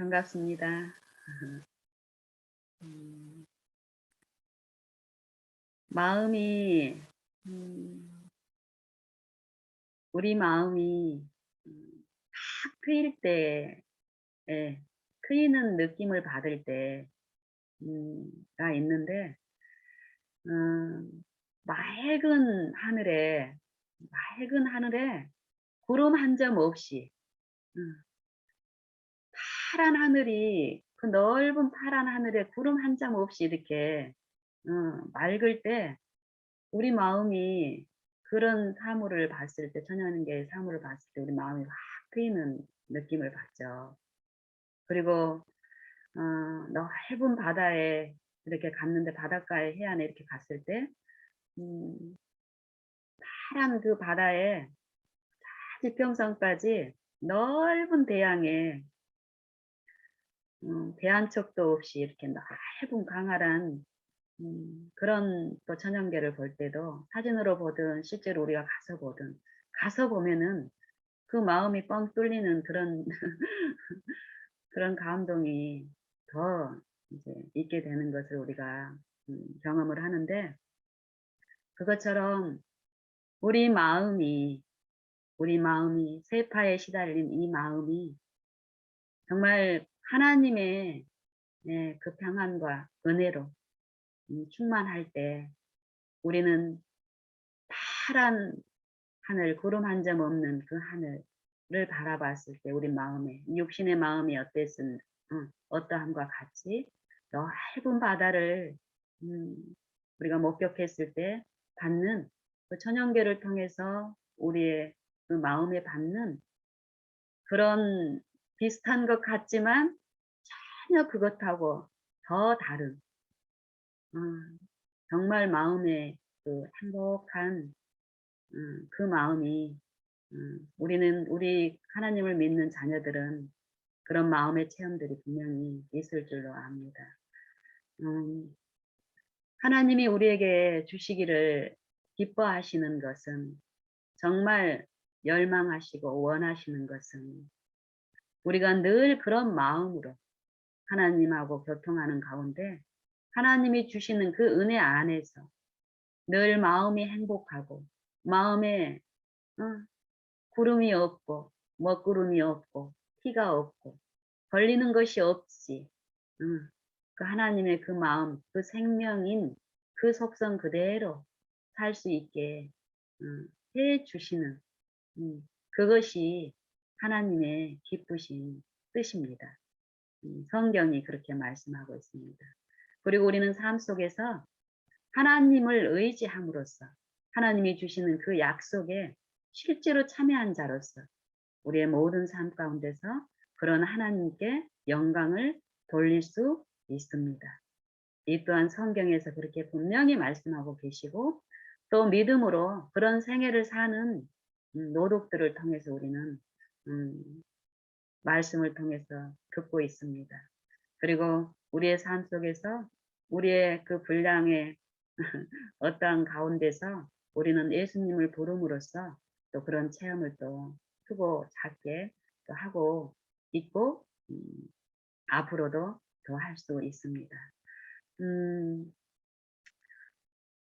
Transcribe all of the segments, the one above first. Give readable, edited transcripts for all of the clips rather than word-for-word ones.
반갑습니다. 음, 마음이, 음, 우리 마음이 탁 트일 때, 예, 트이는 느낌을 받을 때가 있는데, 음, 맑은 하늘에, 맑은 하늘에 구름 한 점 없이, 음, 파란 하늘이, 그 넓은 파란 하늘에 구름 한 점 없이 이렇게, 맑을 때, 우리 마음이 그런 사물을 봤을 때, 천연계의 사물을 봤을 때 우리 마음이 확 트이는 느낌을 받죠. 그리고 넓은 바다에 이렇게 갔는데, 바닷가에 해안에 이렇게 갔을 때 음, 파란 그 바다에 지평선까지 넓은 대양에 대한척도 없이 이렇게 넓은 강활한 그런 또 천연계를 볼 때도, 사진으로 보든 실제로 우리가 가서 보면은 그 마음이 뻥 뚫리는 그런 그런 감동이 더 이제 있게 되는 것을 우리가 경험을 하는데, 그것처럼 우리 마음이 세파에 시달린 이 마음이 정말 하나님의, 그 평안과 은혜로 충만할 때, 우리는 파란 하늘, 구름 한 점 없는 그 하늘을 바라봤을 때 우리 마음에, 육신의 마음이 어떠함과 같이 넓은 바다를 음, 우리가 목격했을 때 받는, 그 천연계를 통해서 우리의 그 마음에 받는 그런, 비슷한 것 같지만 전혀 그것하고 더 다른, 정말 마음의 그 행복한 그 마음이, 우리 하나님을 믿는 자녀들은 그런 마음의 체험들이 분명히 있을 줄로 압니다. 음, 하나님이 우리에게 주시기를 기뻐하시는 것은, 정말 열망하시고 원하시는 것은, 우리가 늘 그런 마음으로 하나님하고 교통하는 가운데, 하나님이 주시는 그 은혜 안에서 늘 마음이 행복하고, 마음에 어, 구름이 없고 먹구름이 없고 티가 없고 걸리는 것이 없이, 그 하나님의 그 마음, 그 생명인 그 속성 그대로 살 수 있게 해 주시는, 그것이 하나님의 기쁘신 뜻입니다. 성경이 그렇게 말씀하고 있습니다. 그리고 우리는 삶 속에서 하나님을 의지함으로써 하나님이 주시는 그 약속에 실제로 참여한 자로서 우리의 모든 삶 가운데서 그런 하나님께 영광을 돌릴 수 있습니다. 이 또한 성경에서 그렇게 분명히 말씀하고 계시고, 또 믿음으로 그런 생애를 사는 노독들을 통해서 우리는 음, 말씀을 통해서 듣고 있습니다. 그리고 우리의 삶 속에서 우리의 그 분량의 어떠한 가운데서 우리는 예수님을 부름으로써 또 그런 체험을 또 크고 작게 또 하고 있고, 앞으로도 더 할 수 있습니다. 음,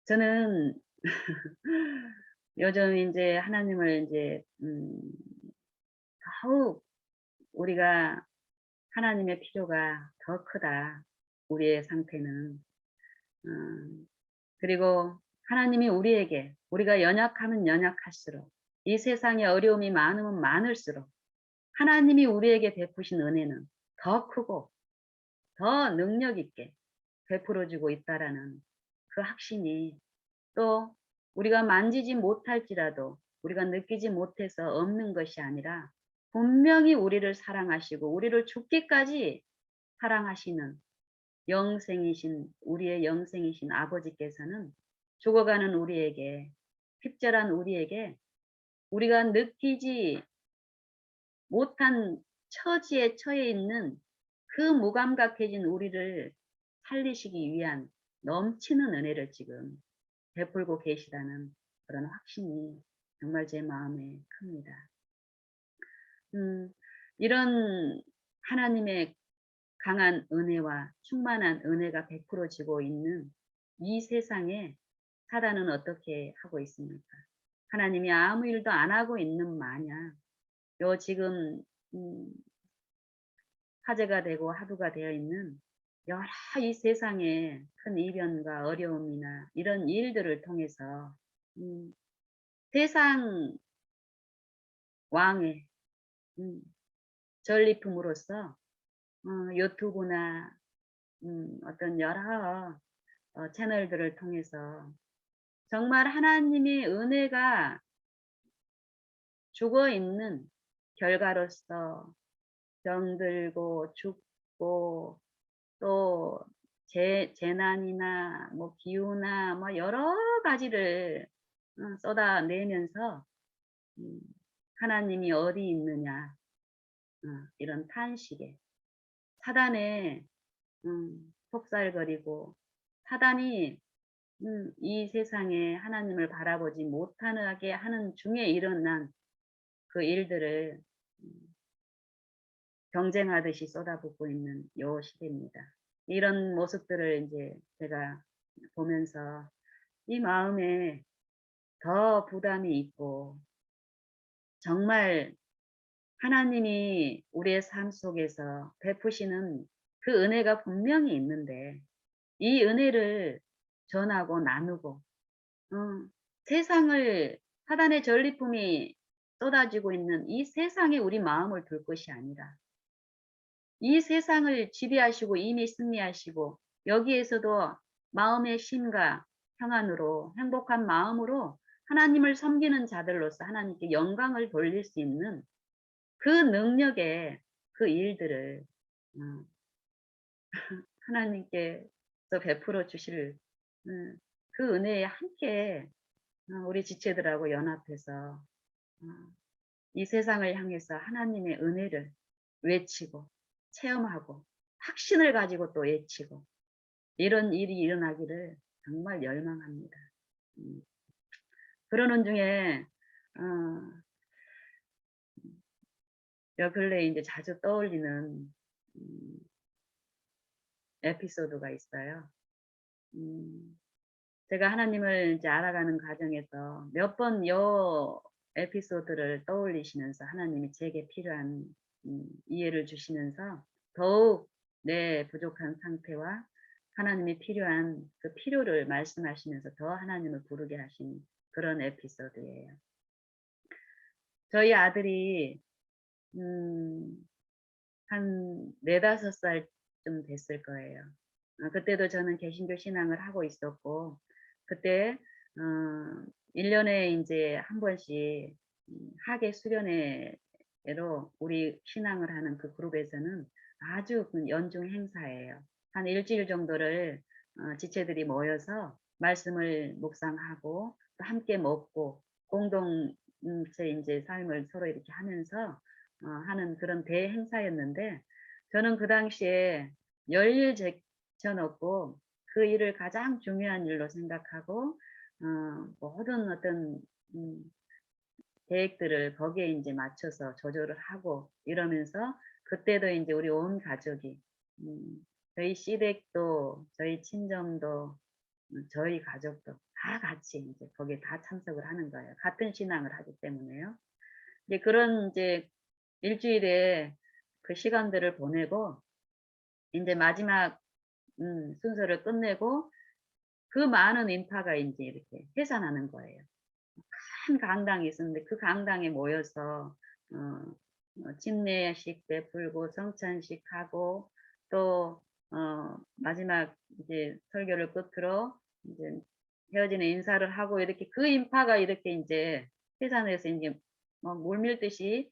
저는 요즘 이제 하나님을 이제 더욱 우리가 하나님의 필요가 더 크다. 우리의 상태는. 음, 그리고 하나님이 우리가 연약하면 연약할수록, 이 세상에 어려움이 많으면 많을수록 하나님이 우리에게 베푸신 은혜는 더 크고 더 능력 있게 베풀어주고 있다라는 그 확신이, 또 우리가 만지지 못할지라도, 우리가 느끼지 못해서 없는 것이 아니라 분명히 우리를 사랑하시고 우리를 죽기까지 사랑하시는 우리의 영생이신 아버지께서는 죽어가는 우리에게, 핍절한 우리에게, 우리가 느끼지 못한 처지에 처해 있는 그 무감각해진 우리를 살리시기 위한 넘치는 은혜를 지금 베풀고 계시다는 그런 확신이 정말 제 마음에 큽니다. 음, 이런 하나님의 강한 은혜와 충만한 은혜가 베풀어지고 있는 이 세상에 사단은 어떻게 하고 있습니까? 하나님이 아무 일도 안 하고 있는 마냥 요 지금 음 화제가 되고 화두가 되어 있는 여러 이 세상의 큰 이변과 어려움이나 이런 일들을 통해서 음 세상 왕의 음 전리품으로서 유튜브나 어떤 여러 채널들을 통해서 정말 하나님의 은혜가 죽어 있는 결과로서 병들고 죽고 또 재난이나 뭐 기후나 뭐 여러 가지를 쏟아내면서 음 '하나님이 어디 있느냐.' 이런 탄식에 사단에 속살거리고 사단이 이 세상에 하나님을 바라보지 못하게 하는 중에 일어난 그 일들을 음 경쟁하듯이 쏟아붓고 있는 요 시대입니다. 이런 모습들을 인제 제가 보면서 이 마음에 더 부담이 있고 정말 하나님이 우리의 삶 속에서 베푸시는 그 은혜가 분명히 있는데 이 은혜를 전하고 나누고 어 세상을 사단의 전리품이 쏟아지고 있는 이 세상에 우리 마음을 둘 것이 아니라 이 세상을 지배하시고 이미 승리하시고 여기에서도 마음의 쉼과 평안으로 행복한 마음으로 하나님을 섬기는 자들로서 하나님께 영광을 돌릴 수 있는 그 능력의 그 일들을 어 하나님께서 베풀어 주실 그 은혜에 함께 우리 지체들하고 연합해서 어 이 세상을 향해서 하나님의 은혜를 외치고 체험하고 확신을 가지고 또 외치고 이런 일이 일어나기를 정말 열망합니다. 음 그러는 중에 어 요 근래에 인제 자주 떠올리는 음 에피소드가 있어요. 음 제가 하나님을 이제 알아가는 과정에서 몇 번 요 에피소드를 떠올리시면서 하나님이 제게 필요한 이해를 주시면서 더욱 내 부족한 상태와 하나님이 필요한 그 필요를 말씀하시면서 더 하나님을 부르게 하신 그런 에피소드예요. 저희 아들이 음 한 4-5 살쯤 됐을 거예요. 그때도 저는 개신교 신앙을 하고 있었고 그때 1 년에 인제 한 번씩 학예 수련회로 우리 신앙을 하는 그 그룹에서는 아주 그 연중 행사예요. 한 1 주일 정도를 지체들이 모여서 말씀을 묵상하고 또 함께 먹고 공동체 인제 삶을 서로 이렇게 하면서 하는 그런 대행사였는데 저는 그 당시에 열일 제쳐 놓고 그 일을 가장 중요한 일로 생각하고 모든 어떤 음 계획들을 거기에 인제 맞춰서 조절을 하고 이러면서 그때도 인제 우리 온 가족이 저희 시댁도 저희 친정도 저희 가족도 다 같이 인제 거기에 다 참석을 하는 거예요. 같은 신앙을 하기 때문에요. 이제 그런 인제 일 주일에 그 시간들을 보내고 인제 마지막 순서를 끝내고 그 많은 인파가 인제 이렇게 해산하는 거예요. 큰 강당이 있었는데 그 강당에 모여서 침례식 베풀고 성찬식 하고 또 마지막 이제 설교를 끝으로 인제 헤어지는 인사를 하고 이렇게 그 인파가 이렇게 인제 해산해서 인제 막 물밀듯이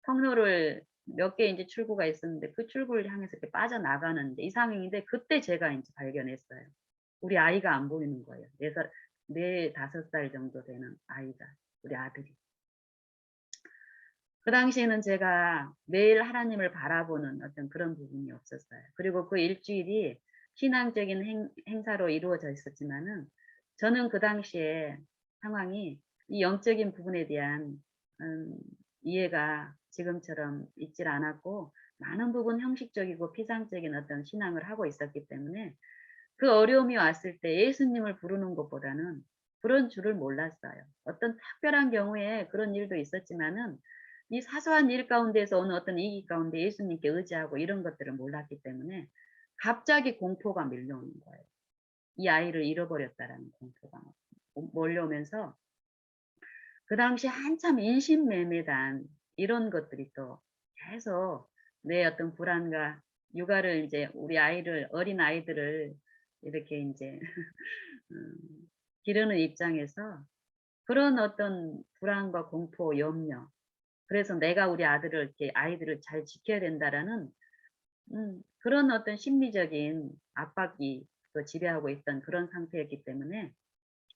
통로를 몇 개 인제 출구가 있었는데 그 출구를 향해서 이렇게 빠져나가는데 이 상황인데 그때 제가 인제 발견했어요. 우리 아이가 안 보이는 거예요. 4-5 살 정도 되는 아이가 우리 아들이. 그 당시에는 제가 매일 하나님을 바라보는 어떤 그런 부분이 없었어요. 그리고 그 일주일이 신앙적인 행사로 이루어져 있었지만은 저는 그 당시에 상황이 이 영적인 부분에 대한 음 이해가 지금처럼 있질 않았고 많은 부분 형식적이고 피상적인 어떤 신앙을 하고 있었기 때문에 그 어려움이 왔을 때 예수님을 부르는 것보다는 그런 줄을 몰랐어요. 어떤 특별한 경우에 그런 일도 있었지만은 이 사소한 일 가운데서 오는 어떤 위기 가운데 예수님께 의지하고 이런 것들을 몰랐기 때문에 갑자기 공포가 밀려오는 거예요. 이 아이를 잃어버렸다라는 공포가 몰려오면서 그 당시 한참 인신매매단 이런 것들이 또 계속 내 어떤 불안과 육아를 이제 우리 아이를 어린 아이들을 이렇게 인제 음 기르는 입장에서 그런 어떤 불안과 공포, 염려 그래서 '내가 우리 아들을 이렇게 아이들을 잘 지켜야 된다.'라는 그런 어떤 심리적인 압박이 또 지배하고 있던 그런 상태였기 때문에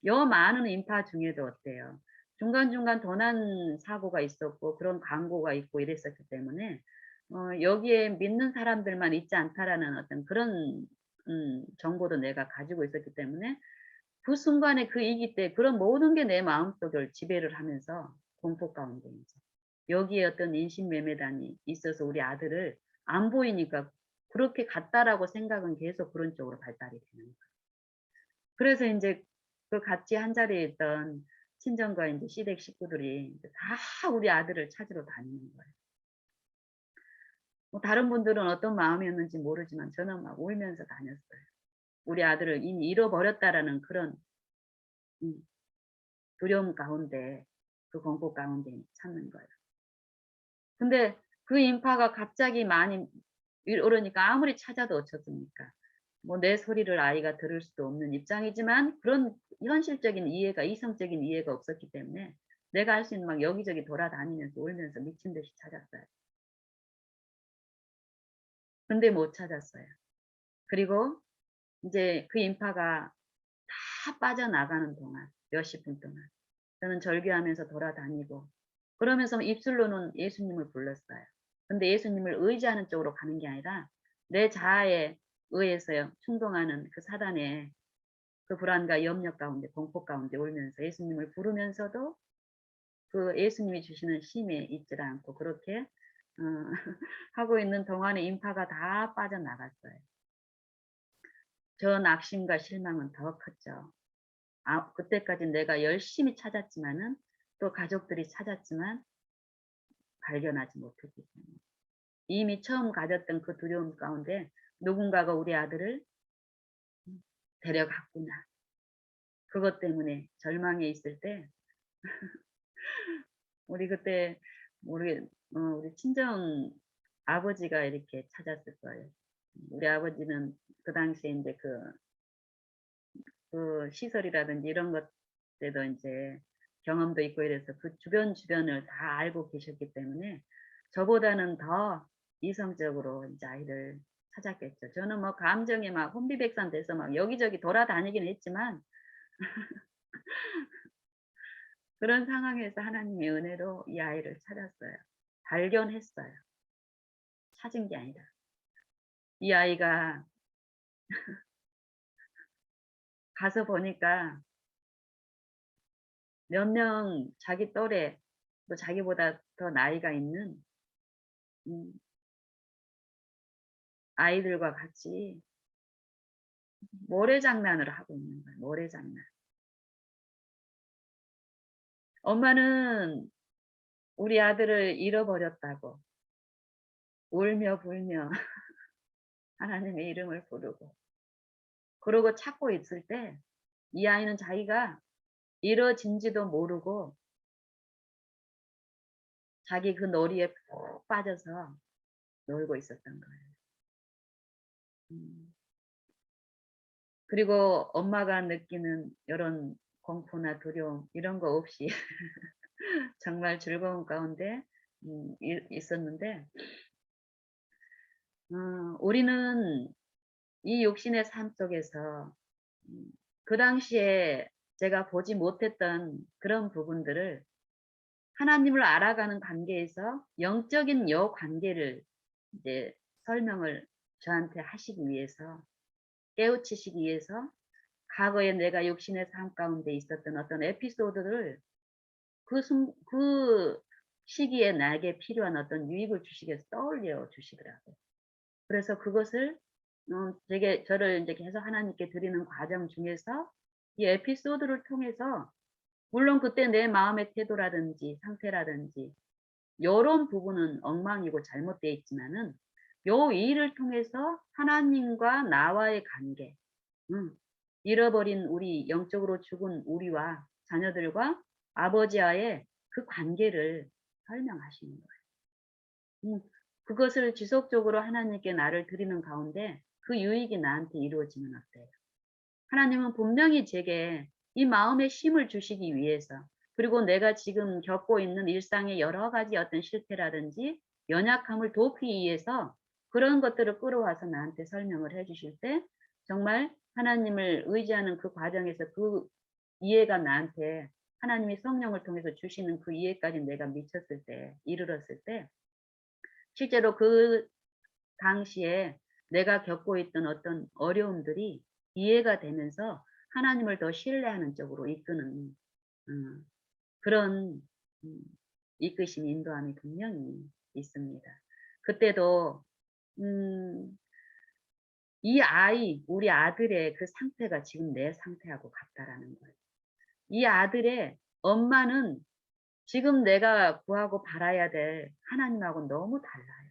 여 많은 인파 중에도 어때요. 중간중간 도난 사고가 있었고 그런 광고가 있고 이랬었기 때문에 여기에 '믿는 사람들만 있지 않다.'라는 어떤 그런 정보도 내가 가지고 있었기 때문에 그 순간에 그 위기 때 그런 모든 게 내 마음속을 지배를 하면서 공포 가운데 인제 여기에 어떤 인신매매단이 있어서 우리 아들을 안 보이니까 그렇게 같다라고 생각은 계속 그런 쪽으로 발달이 되는 거예요. 그래서 인제 그 같이 한자리에 있던 친정과 인제 시댁 식구들이 이제 다 우리 아들을 찾으러 다니는 거예요. 뭐 다른 분들은 어떤 마음이었는지 모르지만 저는 막 울면서 다녔어요. 우리 아들을 이미 잃어버렸다라는 그런 음 두려움 가운데 그 공포 가운데 찾는 거예요. 근데 그 인파가 갑자기 많이 오르니까 아무리 찾아도 어쩌습니까? 뭐 내 소리를 아이가 들을 수도 없는 입장이지만 그런 현실적인 이해가 이성적인 이해가 없었기 때문에 내가 할 수 있는 막 여기저기 돌아다니면서 울면서 미친 듯이 찾았어요. 근데 못 찾았어요. 그리고 인제 그 인파가 다 빠져나가는 동안 몇십 분 동안 저는 절규하면서 돌아다니고 그러면서 입술로는 예수님을 불렀어요. 근데 예수님을 의지하는 쪽으로 가는 게 아니라 내 자아에 의해서요 충동하는 그 사단의 그 불안과 염려 가운데 공포 가운데 울면서 예수님을 부르면서도 그 예수님이 주시는 힘에 있질 않고 그렇게 하고 있는 동안에 인파가 다 빠져나갔어요. 저 낙심과 실망은 더 컸죠. 아 그때까진 내가 열심히 찾았지만은 또 가족들이 찾았지만 발견하지 못했기 때문에. 이미 처음 가졌던 그 두려움 가운데 '누군가가 우리 아들을 데려갔구나.' 그것 때문에 절망에 있을 때 우리 그때 우리 우리 친정 아버지가 이렇게 찾았을 거예요. 우리 아버지는 그 당시에 인제 그 시설이라든지 이런 것 때도 인제 경험도 있고 이래서 그 주변을 다 알고 계셨기 때문에 저보다는 더 이성적으로 인제 아이를 찾았겠죠. 저는 뭐 감정에 막 혼비백산 돼서 막 여기저기 돌아다니긴 했지만 그런 상황에서 하나님의 은혜로 이 아이를 찾았어요. 발견했어요. 찾은 게 아니라. 이 아이가 가서 보니까 몇 명 자기 또래 또 자기보다 더 나이가 있는 음 아이들과 같이 모래장난을 하고 있는 거야, 모래장난. 엄마는 우리 아들을 잃어버렸다고 울며 불며 하나님의 이름을 부르고 그러고 찾고 있을 때 이 아이는 자기가 잃어진지도 모르고 자기 그 놀이에 푹 빠져서 놀고 있었던 거예요. 음. 그리고 엄마가 느끼는 요런 공포나 두려움 이런 거 없이 정말 즐거운 가운데 있었는데 우리는 이 육신의 삶 속에서 음 그 당시에 제가 보지 못했던 그런 부분들을 하나님을 알아가는 관계에서 영적인 여 관계를 이제 설명을 저한테 하시기 위해서 깨우치시기 위해서 과거에 내가 육신의 삶 가운데 있었던 어떤 에피소드를 그 시기에 나에게 필요한 어떤 유익을 주시기 위해서 떠올려 주시더라고요. 그래서 그것을 되게 저를 인제 계속 하나님께 드리는 과정 중에서 이 에피소드를 통해서 물론 그때 내 마음의 태도라든지 상태라든지 요런 부분은 엉망이고 잘못되어 있지만은 요 일을 통해서 하나님과 나와의 관계, 음 잃어버린 우리 영적으로 죽은 우리와 자녀들과 아버지와의 그 관계를 설명하시는 거예요. 그것을 지속적으로 하나님께 나를 드리는 가운데 그 유익이 나한테 이루어지면 어때요? 하나님은 분명히 제게 이 마음의 쉼을 주시기 위해서, 그리고 내가 지금 겪고 있는 일상의 여러 가지 어떤 실패라든지 연약함을 돕기 위해서 그런 것들을 끌어와서 나한테 설명을 해 주실 때 정말 하나님을 의지하는 그 과정에서 그 이해가 나한테 하나님이 성령을 통해서 주시는 그 이해까지 내가 미쳤을 때, 이르렀을 때 실제로 그 당시에 내가 겪고 있던 어떤 어려움들이 이해가 되면서 하나님을 더 신뢰하는 쪽으로 이끄는 음 그런 음 이끄심 인도함이 분명히 있습니다. 그때도 음 우리 아들의 그 상태가 지금 내 상태하고 같다라는 거예요. 이 아들의 엄마는 지금 내가 구하고 바라야 될 하나님하고는 너무 달라요.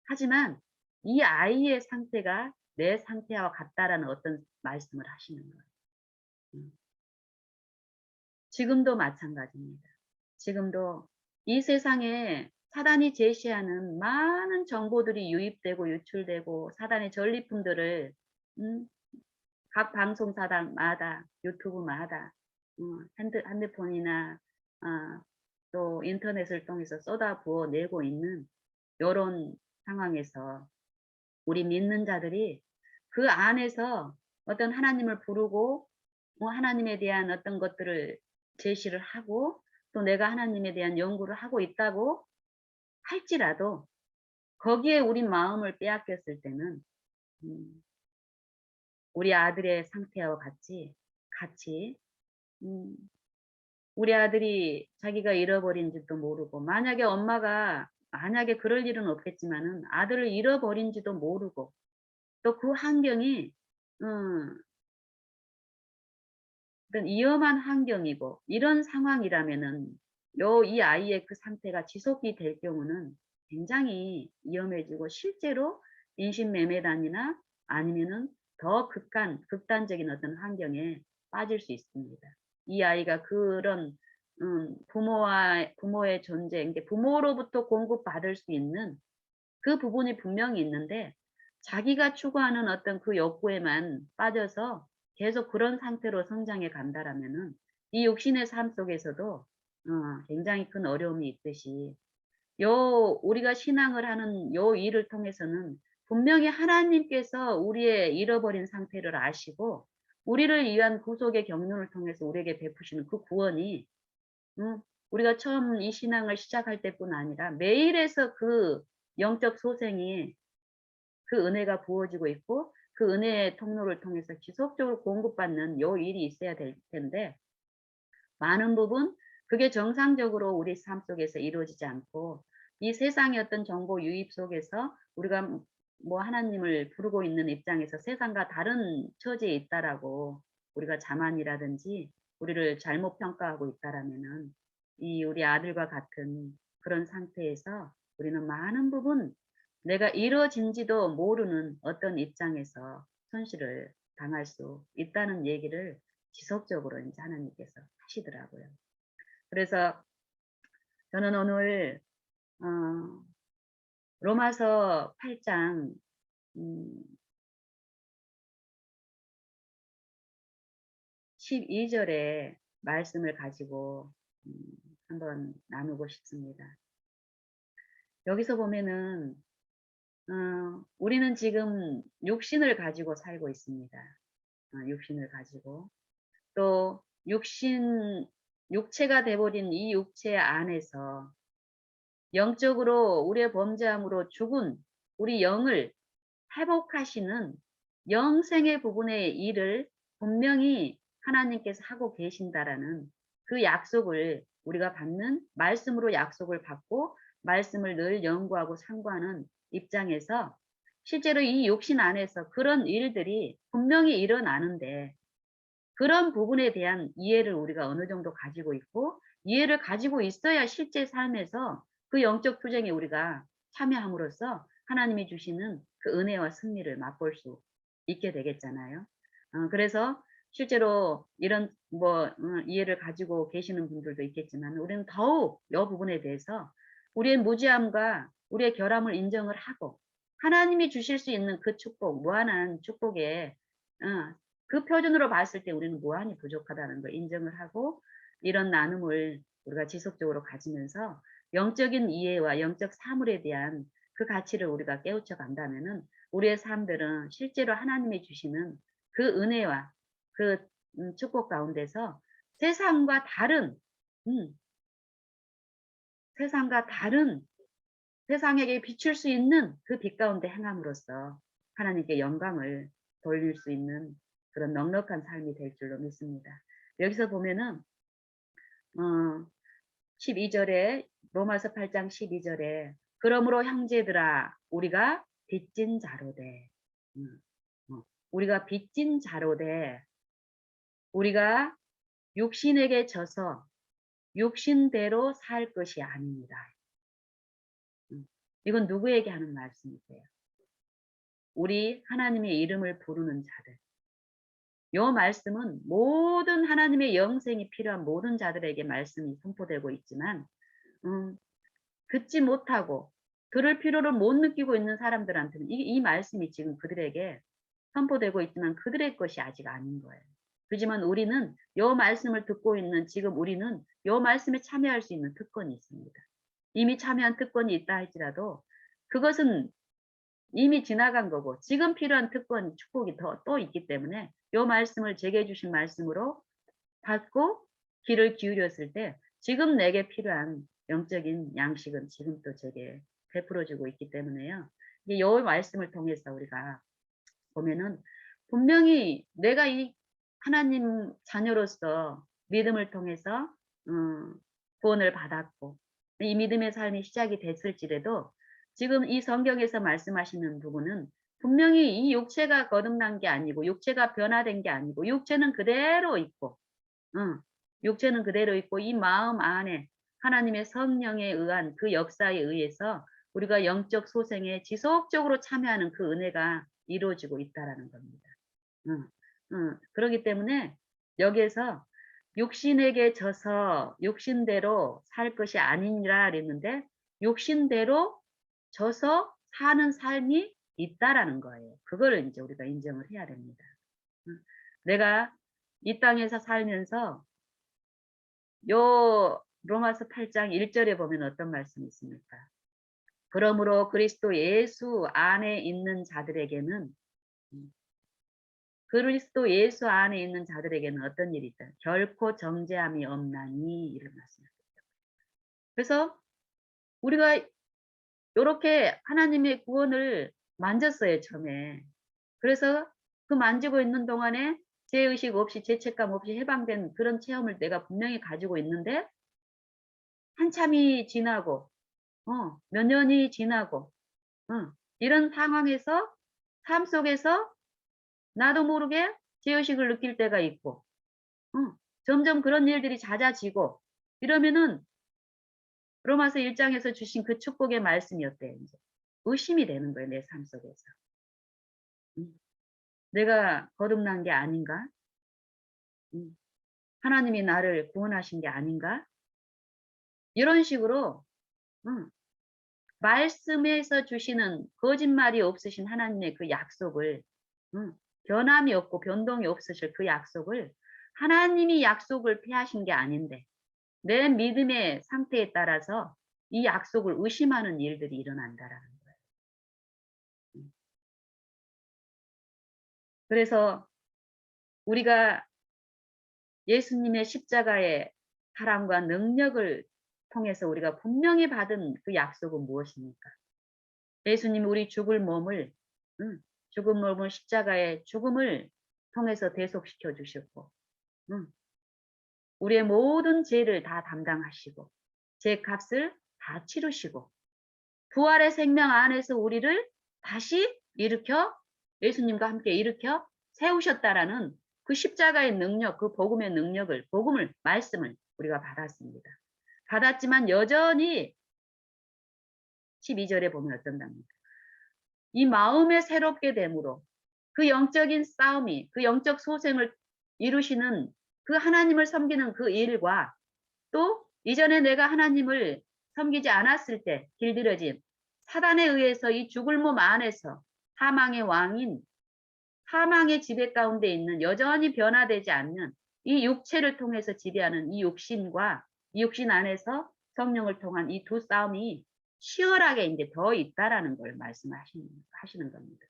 하지만 이 아이의 상태가 내 상태와 같다라는 어떤 말씀을 하시는 거예요. 음. 지금도 마찬가지입니다. 지금도 이 세상에 사단이 제시하는 많은 정보들이 유입되고 유출되고 사단의 전리품들을 음 각 방송사마다 유튜브마다 핸드폰이나 또 인터넷을 통해서 쏟아부어 내고 있는 요런 상황에서 우리 믿는 자들이 그 안에서 어떤 하나님을 부르고 하나님에 대한 어떤 것들을 제시를 하고 또 내가 하나님에 대한 연구를 하고 있다고 할지라도 거기에 우리 마음을 빼앗겼을 때는 음 우리 아들의 상태와 같이 음 우리 아들이 자기가 잃어버린지도 모르고 만약에 그럴 일은 없겠지만은 아들을 잃어버린지도 모르고 또 그 환경이 음 어떤 위험한 환경이고 이런 상황이라면은 이 아이의 그 상태가 지속이 될 경우는 굉장히 위험해지고 실제로 인신매매단이나 아니면은 더 극단적인 어떤 환경에 빠질 수 있습니다. 이 아이가 그런 부모의 존재, 그러니까 부모로부터 공급받을 수 있는 그 부분이 분명히 있는데 자기가 추구하는 어떤 그 욕구에만 빠져서 계속 그런 상태로 성장해 간다라면은 이 육신의 삶 속에서도 굉장히 큰 어려움이 있듯이 우리가 신앙을 하는 일을 통해서는 분명히 하나님께서 우리의 잃어버린 상태를 아시고 우리를 위한 구속의 경륜을 통해서 우리에게 베푸시는 그 구원이 음 우리가 처음 이 신앙을 시작할 때뿐 아니라 매일에서 그 영적 소생이 그 은혜가 부어지고 있고 그 은혜의 통로를 통해서 지속적으로 공급받는 요 일이 있어야 될 텐데 많은 부분 그게 정상적으로 우리 삶 속에서 이루어지지 않고 이 세상의 어떤 정보 유입 속에서 우리가 하나님을 부르고 있는 입장에서 세상과 다른 처지에 있다라고 우리가 자만이라든지 우리를 잘못 평가하고 있다라면은 이 우리 아들과 같은 그런 상태에서 우리는 많은 부분 내가 이루어진지도 모르는 어떤 입장에서 손실을 당할 수 있다는 얘기를 지속적으로 인제 하나님께서 하시더라고요. 그래서 저는 오늘 어 로마서 8장 음 12 절의 말씀을 가지고 음 한번 나누고 싶습니다. 여기서 보면은 우리는 지금 육신을 가지고 살고 있습니다. 육신을 가지고. 또 육체가 돼 버린 이 육체 안에서 영적으로 우리의 범죄함으로 죽은 우리 영을 회복하시는 영생의 부분의 일을 분명히 하나님께서 하고 계신다라는 그 약속을 우리가 받는 말씀으로 약속을 받고 말씀을 늘 연구하고 상고하는 입장에서 실제로 이 육신 안에서 그런 일들이 분명히 일어나는데 그런 부분에 대한 이해를 우리가 어느 정도 가지고 있고 이해를 가지고 있어야 실제 삶에서 그 영적 투쟁에 우리가 참여함으로써 하나님이 주시는 그 은혜와 승리를 맛볼 수 있게 되겠잖아요. 그래서 실제로 이런 이해를 가지고 계시는 분들도 있겠지만 우리는 더욱 이 부분에 대해서 우리의 무지함과 우리의 결함을 인정을 하고 하나님이 주실 수 있는 그 축복, 무한한 축복에 그 표준으로 봤을 때 우리는 무한히 부족하다는 걸 인정을 하고 이런 나눔을 우리가 지속적으로 가지면서 영적인 이해와 영적 사물에 대한 그 가치를 우리가 깨우쳐 간다면은 우리의 삶들은 실제로 하나님이 주시는 그 은혜와 그 축복 가운데서 세상과 다른 음 세상과 다른 세상에게 비출 수 있는 그 빛 가운데 행함으로써 하나님께 영광을 돌릴 수 있는 그런 넉넉한 삶이 될 줄로 믿습니다. 여기서 보면은 어 12 절에 로마서 8장 12 절에 "그러므로 형제들아 우리가 빚진 자로되" 음 우리가 빚진 자로되 우리가 육신에게 져서 육신대로 살 것이 아닙니다. 이건 누구에게 하는 말씀이세요? 우리 하나님의 이름을 부르는 자들. 요 말씀은 모든 하나님의 영생이 필요한 모든 자들에게 말씀이 선포되고 있지만 음 듣지 못하고 들을 필요를 못 느끼고 있는 사람들한테는 이 말씀이 지금 그들에게 선포되고 있지만 그들의 것이 아직 아닌 거예요. 그지만 우리는 요 말씀을 듣고 있는 지금 우리는 요 말씀에 참여할 수 있는 특권이 있습니다. 이미 참여한 특권이 있다 할지라도 그것은 이미 지나간 거고 지금 필요한 특권, 축복이 또 있기 때문에 요 말씀을 제게 주신 말씀으로 받고 귀를 기울였을 때 지금 내게 필요한 영적인 양식은 지금 또 제게 베풀어 주고 있기 때문에요. 이제 요 말씀을 통해서 우리가 보면은 분명히 내가 이 하나님 자녀로서 믿음을 통해서 구원을 받았고 이 믿음의 삶이 시작이 됐을지라도 지금 이 성경에서 말씀하시는 부분은 분명히 이 육체가 거듭난 게 아니고 육체가 변화된 게 아니고 육체는 그대로 있고 육체는 그대로 있고 이 마음 안에 하나님의 성령에 의한 그 역사에 의해서 우리가 영적 소생에 지속적으로 참여하는 그 은혜가 이루어지고 있다라는 겁니다. 응, 응. 그러기 때문에 여기에서 육신에게 져서 육신대로 살 것이 아니니라 그랬는데 육신대로 져서 사는 삶이 있다라는 거예요. 그거를 이제 우리가 인정을 해야 됩니다. 응. 내가 이 땅에서 살면서 요 로마서 8장 1 절에 보면 어떤 말씀이 있습니까? 그러므로 그리스도 예수 안에 있는 자들에게는 음 그리스도 예수 안에 있는 자들에게는 어떤 일이 있다. 결코 정죄함이 없나니 이런 말씀을. 그래서 우리가 요렇게 하나님의 구원을 만졌어요, 처음에. 그래서 그 만지고 있는 동안에 죄의식 없이 죄책감 없이 해방된 그런 체험을 내가 분명히 가지고 있는데 한참이 지나고 몇 년이 지나고 이런 상황에서 삶 속에서 나도 모르게 죄의식을 느낄 때가 있고 점점 그런 일들이 잦아지고 이러면은 로마서 1 장에서 주신 그 축복의 말씀이 어때요 인제. 의심이 되는 거예요 내 삶 속에서. 음. '내가 거듭난 게 아닌가? 음. 하나님이 나를 구원하신 게 아닌가?' 이런 식으로 음 말씀에서 주시는 거짓말이 없으신 하나님의 그 약속을 음 변함이 없고 변동이 없으실 그 약속을 하나님이 약속을 폐하신 게 아닌데 내 믿음의 상태에 따라서 이 약속을 의심하는 일들이 일어난다라는 거예요. 음. 그래서 우리가 예수님의 십자가의 사랑과 능력을 통해서 우리가 분명히 받은 그 약속은 무엇입니까? 예수님이 우리 죽을 몸을 죽은 몸을 십자가의 죽음을 통해서 대속시켜 주셨고 음 우리의 모든 죄를 다 담당하시고 죄 값을 다 치르시고 부활의 생명 안에서 우리를 다시 일으켜 예수님과 함께 일으켜 세우셨다라는 그 십자가의 능력, 그 복음의 능력을, 복음을, 말씀을 우리가 받았습니다. 받았지만 여전히 12절에 보면 어떤답니까? 이 마음의 새롭게 됨으로 그 영적인 싸움이, 그 영적 소생을 이루시는 그 하나님을 섬기는 그 일과 또 이전에 내가 하나님을 섬기지 않았을 때 길들여진 사단에 의해서 이 죽을 몸 안에서 사망의 왕인 사망의 지배 가운데 있는 여전히 변화되지 않는 이 육체를 통해서 지배하는 이 육신과 이 육신 안에서 성령을 통한 이 두 싸움이 치열하게 이제 더 있다라는 걸 말씀하시는 겁니다.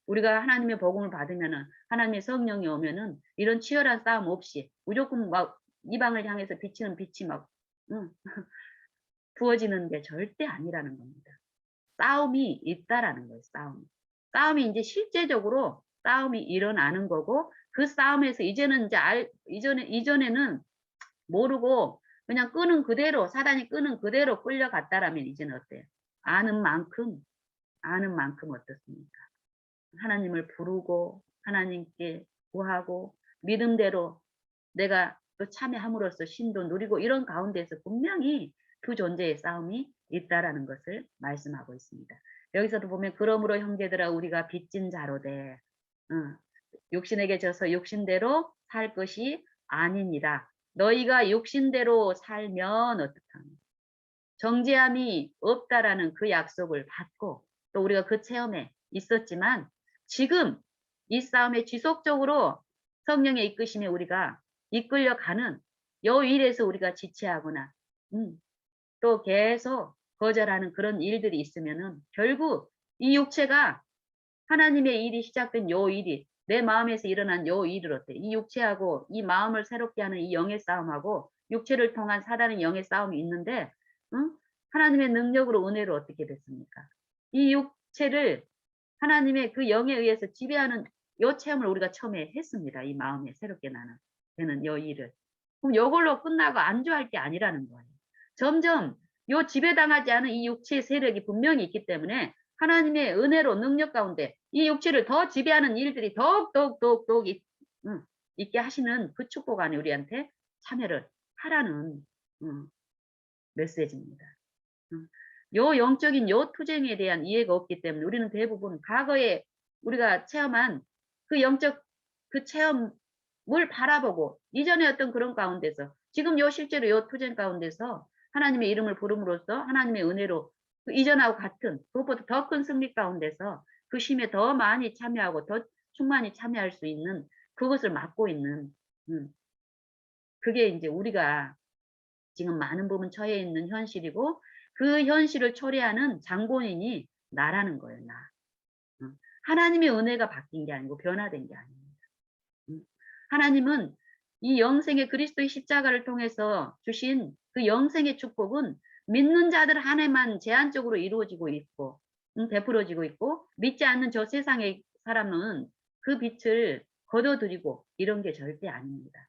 우리가 하나님의 복음을 받으면은 하나님의 성령이 오면은 이런 치열한 싸움 없이 무조건 막 이방을 향해서 비치는 빛이 막 응, 부어지는 게 절대 아니라는 겁니다. 싸움이 있다라는 거예요. 싸움이 이제 실제적으로 싸움이 일어나는 거고 그 싸움에서 이제는 이제 이전에는 모르고 그냥 끄는 그대로 사단이 끄는 그대로 끌려갔다라면 이제는 어때요? 아는 만큼 어떻습니까? 하나님을 부르고 하나님께 구하고 믿음대로 내가 또 참여함으로써 신도 누리고 이런 가운데서 분명히 두 존재의 싸움이 있다라는 것을 말씀하고 있습니다. 여기서도 보면 그러므로 형제들아 우리가 빚진 자로 돼 육신에게 져서 육신대로 살 것이 아니니라. 너희가 육신대로 살면 어떡하니? 정죄함이 없다라는 그 약속을 받고 또 우리가 그 체험에 있었지만 지금 이 싸움에 지속적으로 성령의 이끄심에 우리가 이끌려가는 요 일에서 우리가 지체하거나 또 계속 거절하는 그런 일들이 있으면은 결국 이 육체가 하나님의 일이 시작된 요 일이 내 마음에서 일어난 요 일을 어때? 이 육체하고 이 마음을 새롭게 하는 이 영의 싸움하고 육체를 통한 사단의 영의 싸움이 있는데 응? 하나님의 능력으로 은혜로 어떻게 됐습니까? 이 육체를 하나님의 그 영에 의해서 지배하는 요 체험을 우리가 처음에 했습니다. 이 마음에 새롭게 되는 요 일을. 그럼 요걸로 끝나고 안주할 게 아니라는 거예요. 점점 요 지배당하지 않은 이 육체의 세력이 분명히 있기 때문에 하나님의 은혜로 능력 가운데 이 육체를 더 지배하는 일들이 더욱 있게 하시는 그 축복 안에 우리한테 참여를 하라는 메시지입니다. 요 영적인 요 투쟁에 대한 이해가 없기 때문에 우리는 대부분 과거에 우리가 체험한 그 영적 그 체험을 바라보고 이전에 어떤 그런 가운데서 지금 요 실제로 요 투쟁 가운데서 하나님의 이름을 부름으로써 하나님의 은혜로 그 이전하고 같은 그것보다 더 큰 승리 가운데서 그 심에 더 많이 참여하고 더 충만히 참여할 수 있는 그것을 맡고 있는 그게 이제 우리가 지금 많은 부분 처해 있는 현실이고 그 현실을 초래하는 장본인이 나라는 거예요. 나. 하나님의 은혜가 바뀐 게 아니고 변화된 게 아닙니다. 하나님은 이 영생의 그리스도의 십자가를 통해서 주신 그 영생의 축복은 믿는 자들 안에만 제한적으로 이루어지고 있고 베풀어지고 있고 믿지 않는 저 세상의 사람은 그 빛을 거둬들이고 이런 게 절대 아닙니다.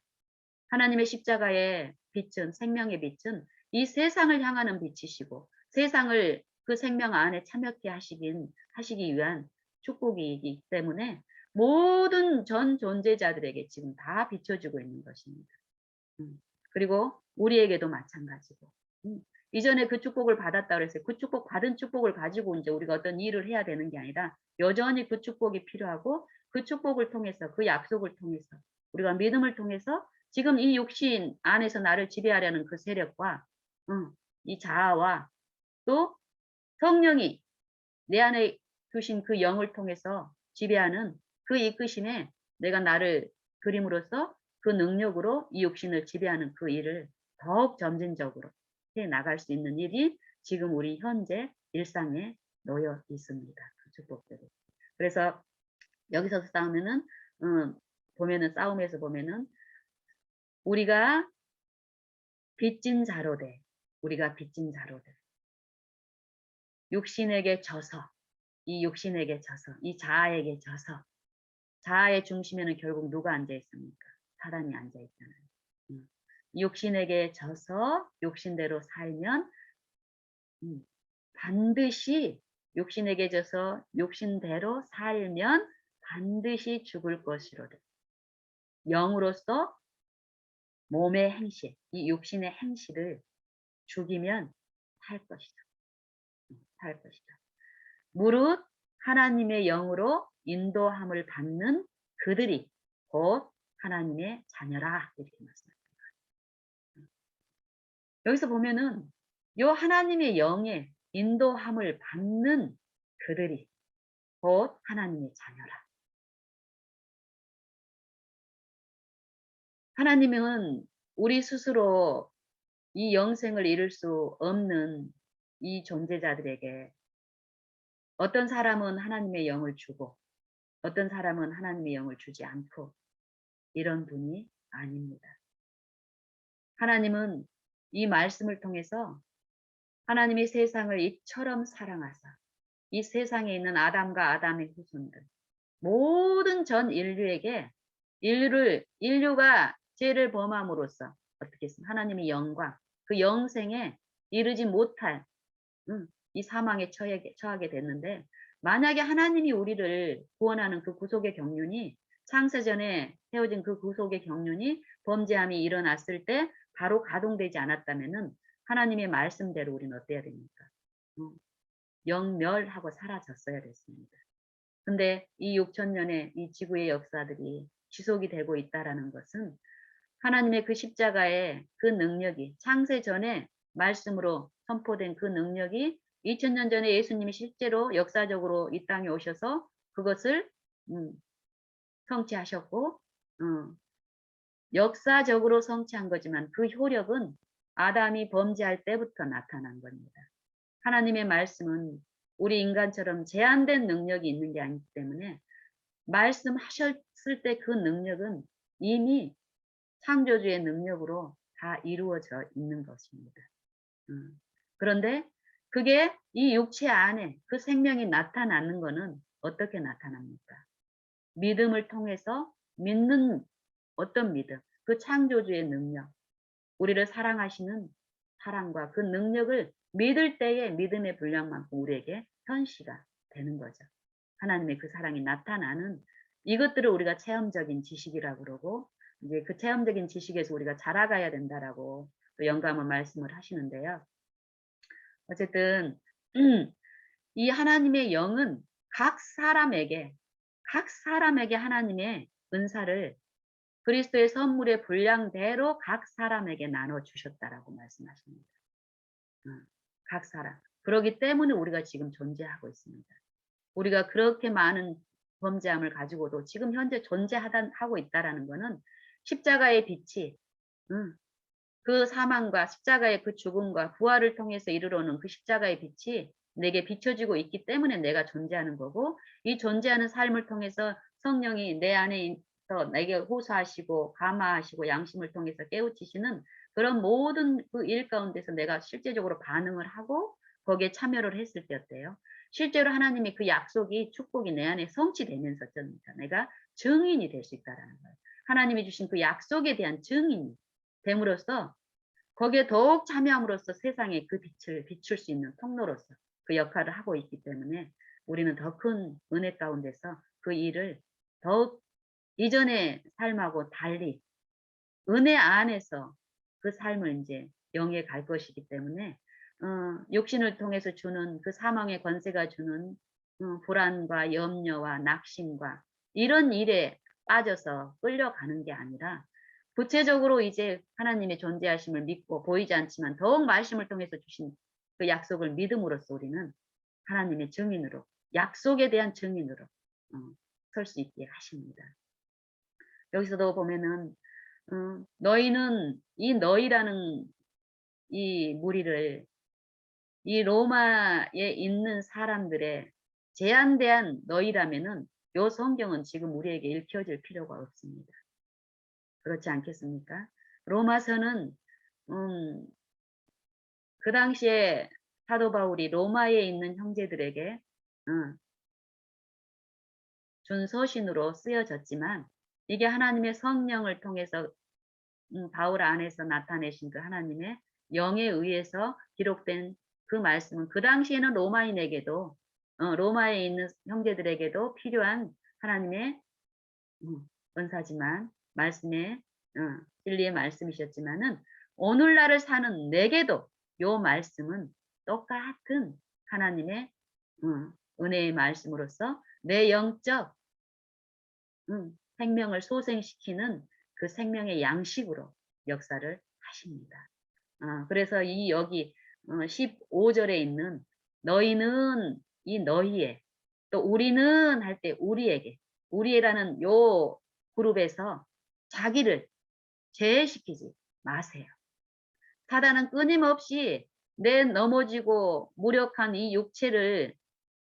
하나님의 십자가의 빛은 생명의 빛은 이 세상을 향하는 빛이시고 세상을 그 생명 안에 참여케 하시기 위한 축복이기 때문에 모든 전 존재자들에게 지금 다 비춰주고 있는 것입니다. 그리고 우리에게도 마찬가지고 이전에 그 축복을 받았다 그랬어요. 그 축복 받은 축복을 가지고 이제 우리가 어떤 일을 해야 되는 게 아니라 여전히 그 축복이 필요하고 그 축복을 통해서 그 약속을 통해서 우리가 믿음을 통해서 지금 이 육신 안에서 나를 지배하려는 그 세력과 이 자아와 또 성령이 내 안에 두신 그 영을 통해서 지배하는 그 이끄심에 내가 나를 그림으로써 그 능력으로 이 육신을 지배하는 그 일을 더욱 점진적으로 해 나갈 수 있는 일이 지금 우리 현재 일상에 놓여 있습니다. 그 축복들이. 그래서 여기서 싸우면은 보면은 싸움에서 보면은 우리가 빚진 자로 돼. 우리가 빚진 자로 돼. 육신에게 져서 이 육신에게 져서 이 자아에게 져서 자아의 중심에는 결국 누가 앉아 있습니까? 사단이 앉아 있잖아요. 육신에게 져서 육신대로 살면 반드시 육신에게 져서 육신대로 살면 반드시 죽을 것이로되 영으로서 몸의 행실, 이 육신의 행실을 죽이면 살 것이다. 살 것이다. 무릇 하나님의 영으로 인도함을 받는 그들이 곧 하나님의 자녀라 이렇게 말씀합니다. 여기서 보면은 요 하나님의 영의 인도함을 받는 그들이 곧 하나님의 자녀라. 하나님은 우리 스스로 이 영생을 이룰 수 없는 이 존재자들에게 어떤 사람은 하나님의 영을 주고 어떤 사람은 하나님의 영을 주지 않고 이런 분이 아닙니다. 하나님은 이 말씀을 통해서 하나님이 세상을 이처럼 사랑하사 이 세상에 있는 아담과 아담의 후손들 모든 전 인류에게 인류가 죄를 범함으로써 어떻게 했습니까? 하나님의 영과 그 영생에 이르지 못할 이 사망에 처하게 됐는데 만약에 하나님이 우리를 구원하는 그 구속의 경륜이 창세전에 세워진 그 구속의 경륜이 범죄함이 일어났을 때 바로 가동되지 않았다면은 하나님의 말씀대로 우리는 어때야 됩니까? 영멸하고 사라졌어야 됐습니다. 근데 이 6천년의 이 지구의 역사들이 지속이 되고 있다라는 것은 하나님의 그 십자가의 그 능력이 창세전에 말씀으로 선포된 그 능력이 2000년 전에 예수님이 실제로 역사적으로 이 땅에 오셔서 그것을 성취하셨고 역사적으로 성취한 거지만 그 효력은 아담이 범죄할 때부터 나타난 겁니다. 하나님의 말씀은 우리 인간처럼 제한된 능력이 있는 게 아니기 때문에 말씀하셨을 때 그 능력은 이미 창조주의 능력으로 다 이루어져 있는 것입니다. 그런데 그게 이 육체 안에 그 생명이 나타나는 것은 어떻게 나타납니까? 믿음을 통해서 믿는 어떤 믿음, 그 창조주의 능력, 우리를 사랑하시는 사랑과 그 능력을 믿을 때에 믿음의 분량만큼 우리에게 현시가 되는 거죠. 하나님의 그 사랑이 나타나는 이것들을 우리가 체험적인 지식이라고 그러고 이제 그 체험적인 지식에서 우리가 자라가야 된다라고 또 영감은 말씀을 하시는데요. 어쨌든 이 하나님의 영은 각 사람에게 하나님의 은사를 그리스도의 선물의 분량대로 각 사람에게 나눠 주셨다라고 말씀하십니다. 각 사람. 그러기 때문에 우리가 지금 존재하고 있습니다. 우리가 그렇게 많은 범죄함을 가지고도 지금 현재 존재하고 있다라는 것은 십자가의 빛이 그 사망과 십자가의 그 죽음과 부활을 통해서 이르러오는 그 십자가의 빛이 내게 비춰지고 있기 때문에 내가 존재하는 거고 이 존재하는 삶을 통해서 성령이 내 안에 있어 내게 호소하시고 감화하시고 양심을 통해서 깨우치시는 그런 모든 그 일 가운데서 내가 실제적으로 반응을 하고 거기에 참여를 했을 때 어때요? 실제로 하나님의 그 약속이 축복이 내 안에 성취되면서 어쩝니까? 내가 증인이 될 수 있다라는 거예요. 하나님이 주신 그 약속에 대한 증인이 됨으로써 거기에 더욱 참여함으로써 세상에 그 빛을 비출 수 있는 통로로서 그 역할을 하고 있기 때문에 우리는 더 큰 은혜 가운데서 그 일을 더욱 이전의 삶하고 달리 은혜 안에서 그 삶을 이제 영위해 갈 것이기 때문에 육신을 통해서 주는 그 사망의 권세가 주는 불안과 염려와 낙심과 이런 일에 빠져서 끌려가는 게 아니라 구체적으로 이제 하나님의 존재하심을 믿고 보이지 않지만 더욱 말씀을 통해서 주신 그 약속을 믿음으로써 우리는 하나님의 증인으로 약속에 대한 증인으로 설 수 있게 하십니다. 여기서도 보면은 너희는 이 너희라는 이 무리를 이 로마에 있는 사람들의 제한대한 너희라면은 요 성경은 지금 우리에게 읽혀질 필요가 없습니다. 그렇지 않겠습니까? 로마서는 그 당시에 사도 바울이 로마에 있는 형제들에게 준 서신으로 쓰여졌지만 이게 하나님의 성령을 통해서 바울 안에서 나타내신 그 하나님의 영에 의해서 기록된 그 말씀은 그 당시에는 로마인에게도 로마에 있는 형제들에게도 필요한 하나님의 은사지만 말씀의 진리의 말씀이셨지만은 오늘날을 사는 내게도 요 말씀은 똑같은 하나님의 은혜의 말씀으로서 내 영적 생명을 소생시키는 그 생명의 양식으로 역사를 하십니다. 그래서 이 여기 15절에 있는 너희는 이 너희의 또 우리는 할 때 우리에게 우리라는 요 그룹에서 자기를 제외시키지 마세요. 사단은 끊임없이 내 넘어지고 무력한 이 육체를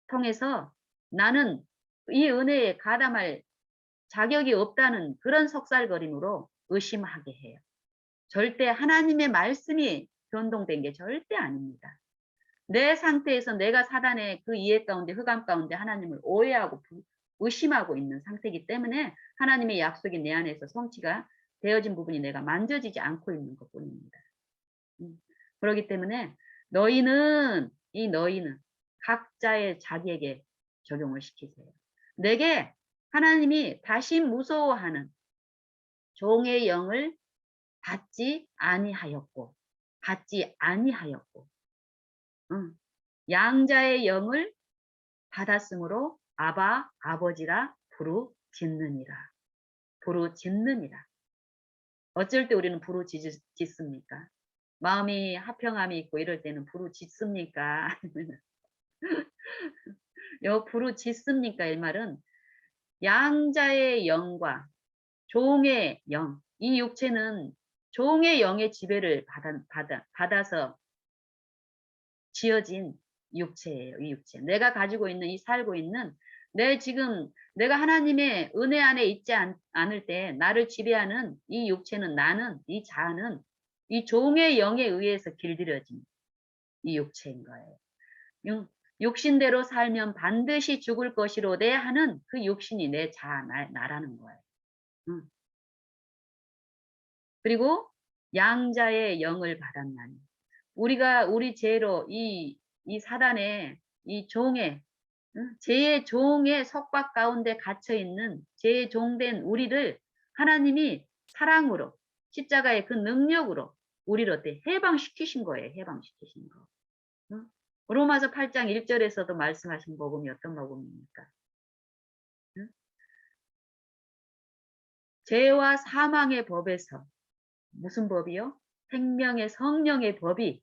통해서 나는 이 은혜에 가담할 자격이 없다는 그런 속살거림으로 의심하게 해요. 절대 하나님의 말씀이 변동된 게 절대 아닙니다. 내 상태에서 내가 사단의 그 이해 가운데 흑암 가운데 하나님을 오해하고 의심하고 있는 상태이기 때문에 하나님의 약속이 내 안에서 성취가 되어진 부분이 내가 만져지지 않고 있는 것뿐입니다. 그렇기 때문에 너희는 이 너희는 각자의 자기에게 적용을 시키세요. 내게 하나님이 다시 무서워하는 종의 영을 받지 아니하였고 양자의 영을 받았으므로 아바 아버지라 부르짖느니라. 어쩔 때 우리는 부르짖습니까? 마음이 화평함이 있고 이럴 때는 부르짖습니까? 요 부르짖습니까? 이 말은 양자의 영과 종의 영, 이 육체는 종의 영의 지배를 받아서 지어진 육체예요. 이 육체. 내가 가지고 있는 이 살고 있는 내가 하나님의 은혜 안에 있지 않을 때 나를 지배하는 이 육체는 나는 이 자아는 이 종의 영에 의해서 길들여진 이 육체인 거예요. 육신대로 살면 반드시 죽을 것이로되 하는 그 육신이 내 자아 나라는 거예요. 그리고 양자의 영을 받았나니 우리가 우리 죄로 이 사단의 이 종의 죄의 종의 속박 가운데 갇혀 있는 죄의 종된 우리를 하나님이 사랑으로 십자가의 그 능력으로 우리를 어때 해방시키신 거예요. 해방시키신 거. 로마서 8장 1절에서도 말씀하신 복음이 어떤 복음입니까? 죄와 사망의 법에서 무슨 법이요? 생명의 성령의 법이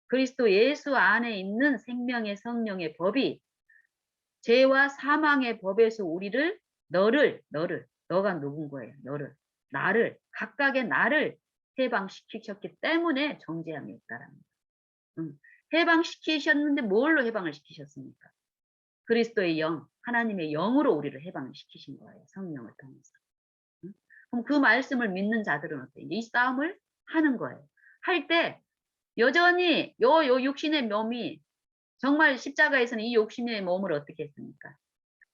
그리스도 예수 안에 있는 생명의 성령의 법이 죄와 사망의 법에서 우리를 너가 누군 거예요. 각각의 나를 해방시키셨기 때문에 정죄함이 없다라는 거예요. 해방시키셨는데 뭘로 해방을 시키셨습니까? 그리스도의 영, 하나님의 영으로 우리를 해방을 시키신 거예요. 성령을 통해서. 그럼 그 말씀을 믿는 자들은 어때요? 이 싸움을 하는 거예요. 할 때 여전히 요 육신의 몸이 정말 십자가에서는 이 육신의 몸을 어떻게 했습니까?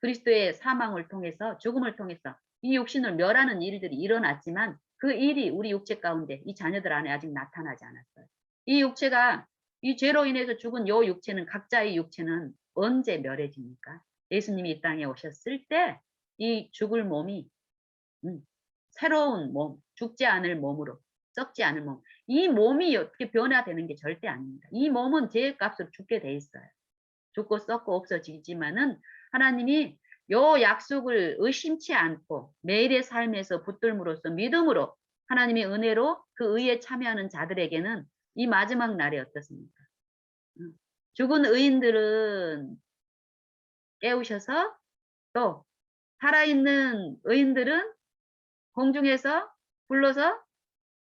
그리스도의 사망을 통해서 죽음을 통해서 이 육신을 멸하는 일들이 일어났지만 그 일이 우리 육체 가운데 이 자녀들 안에 아직 나타나지 않았어요. 이 육체가 이 죄로 인해서 죽은 요 육체는 각자의 육체는 언제 멸해집니까? 예수님이 이 땅에 오셨을 때 이 죽을 몸이 새로운 몸, 죽지 않을 몸으로 썩지 않을 몸. 이 몸이 어떻게 변화되는 게 절대 아닙니다. 이 몸은 죄의 값으로 죽게 돼 있어요. 죽고 썩고 없어지지만은 하나님이 요 약속을 의심치 않고 매일의 삶에서 붙들므로써 믿음으로 하나님의 은혜로 그 의에 참여하는 자들에게는 이 마지막 날이 어떻습니까? 죽은 의인들은 깨우셔서 또 살아있는 의인들은 공중에서 불러서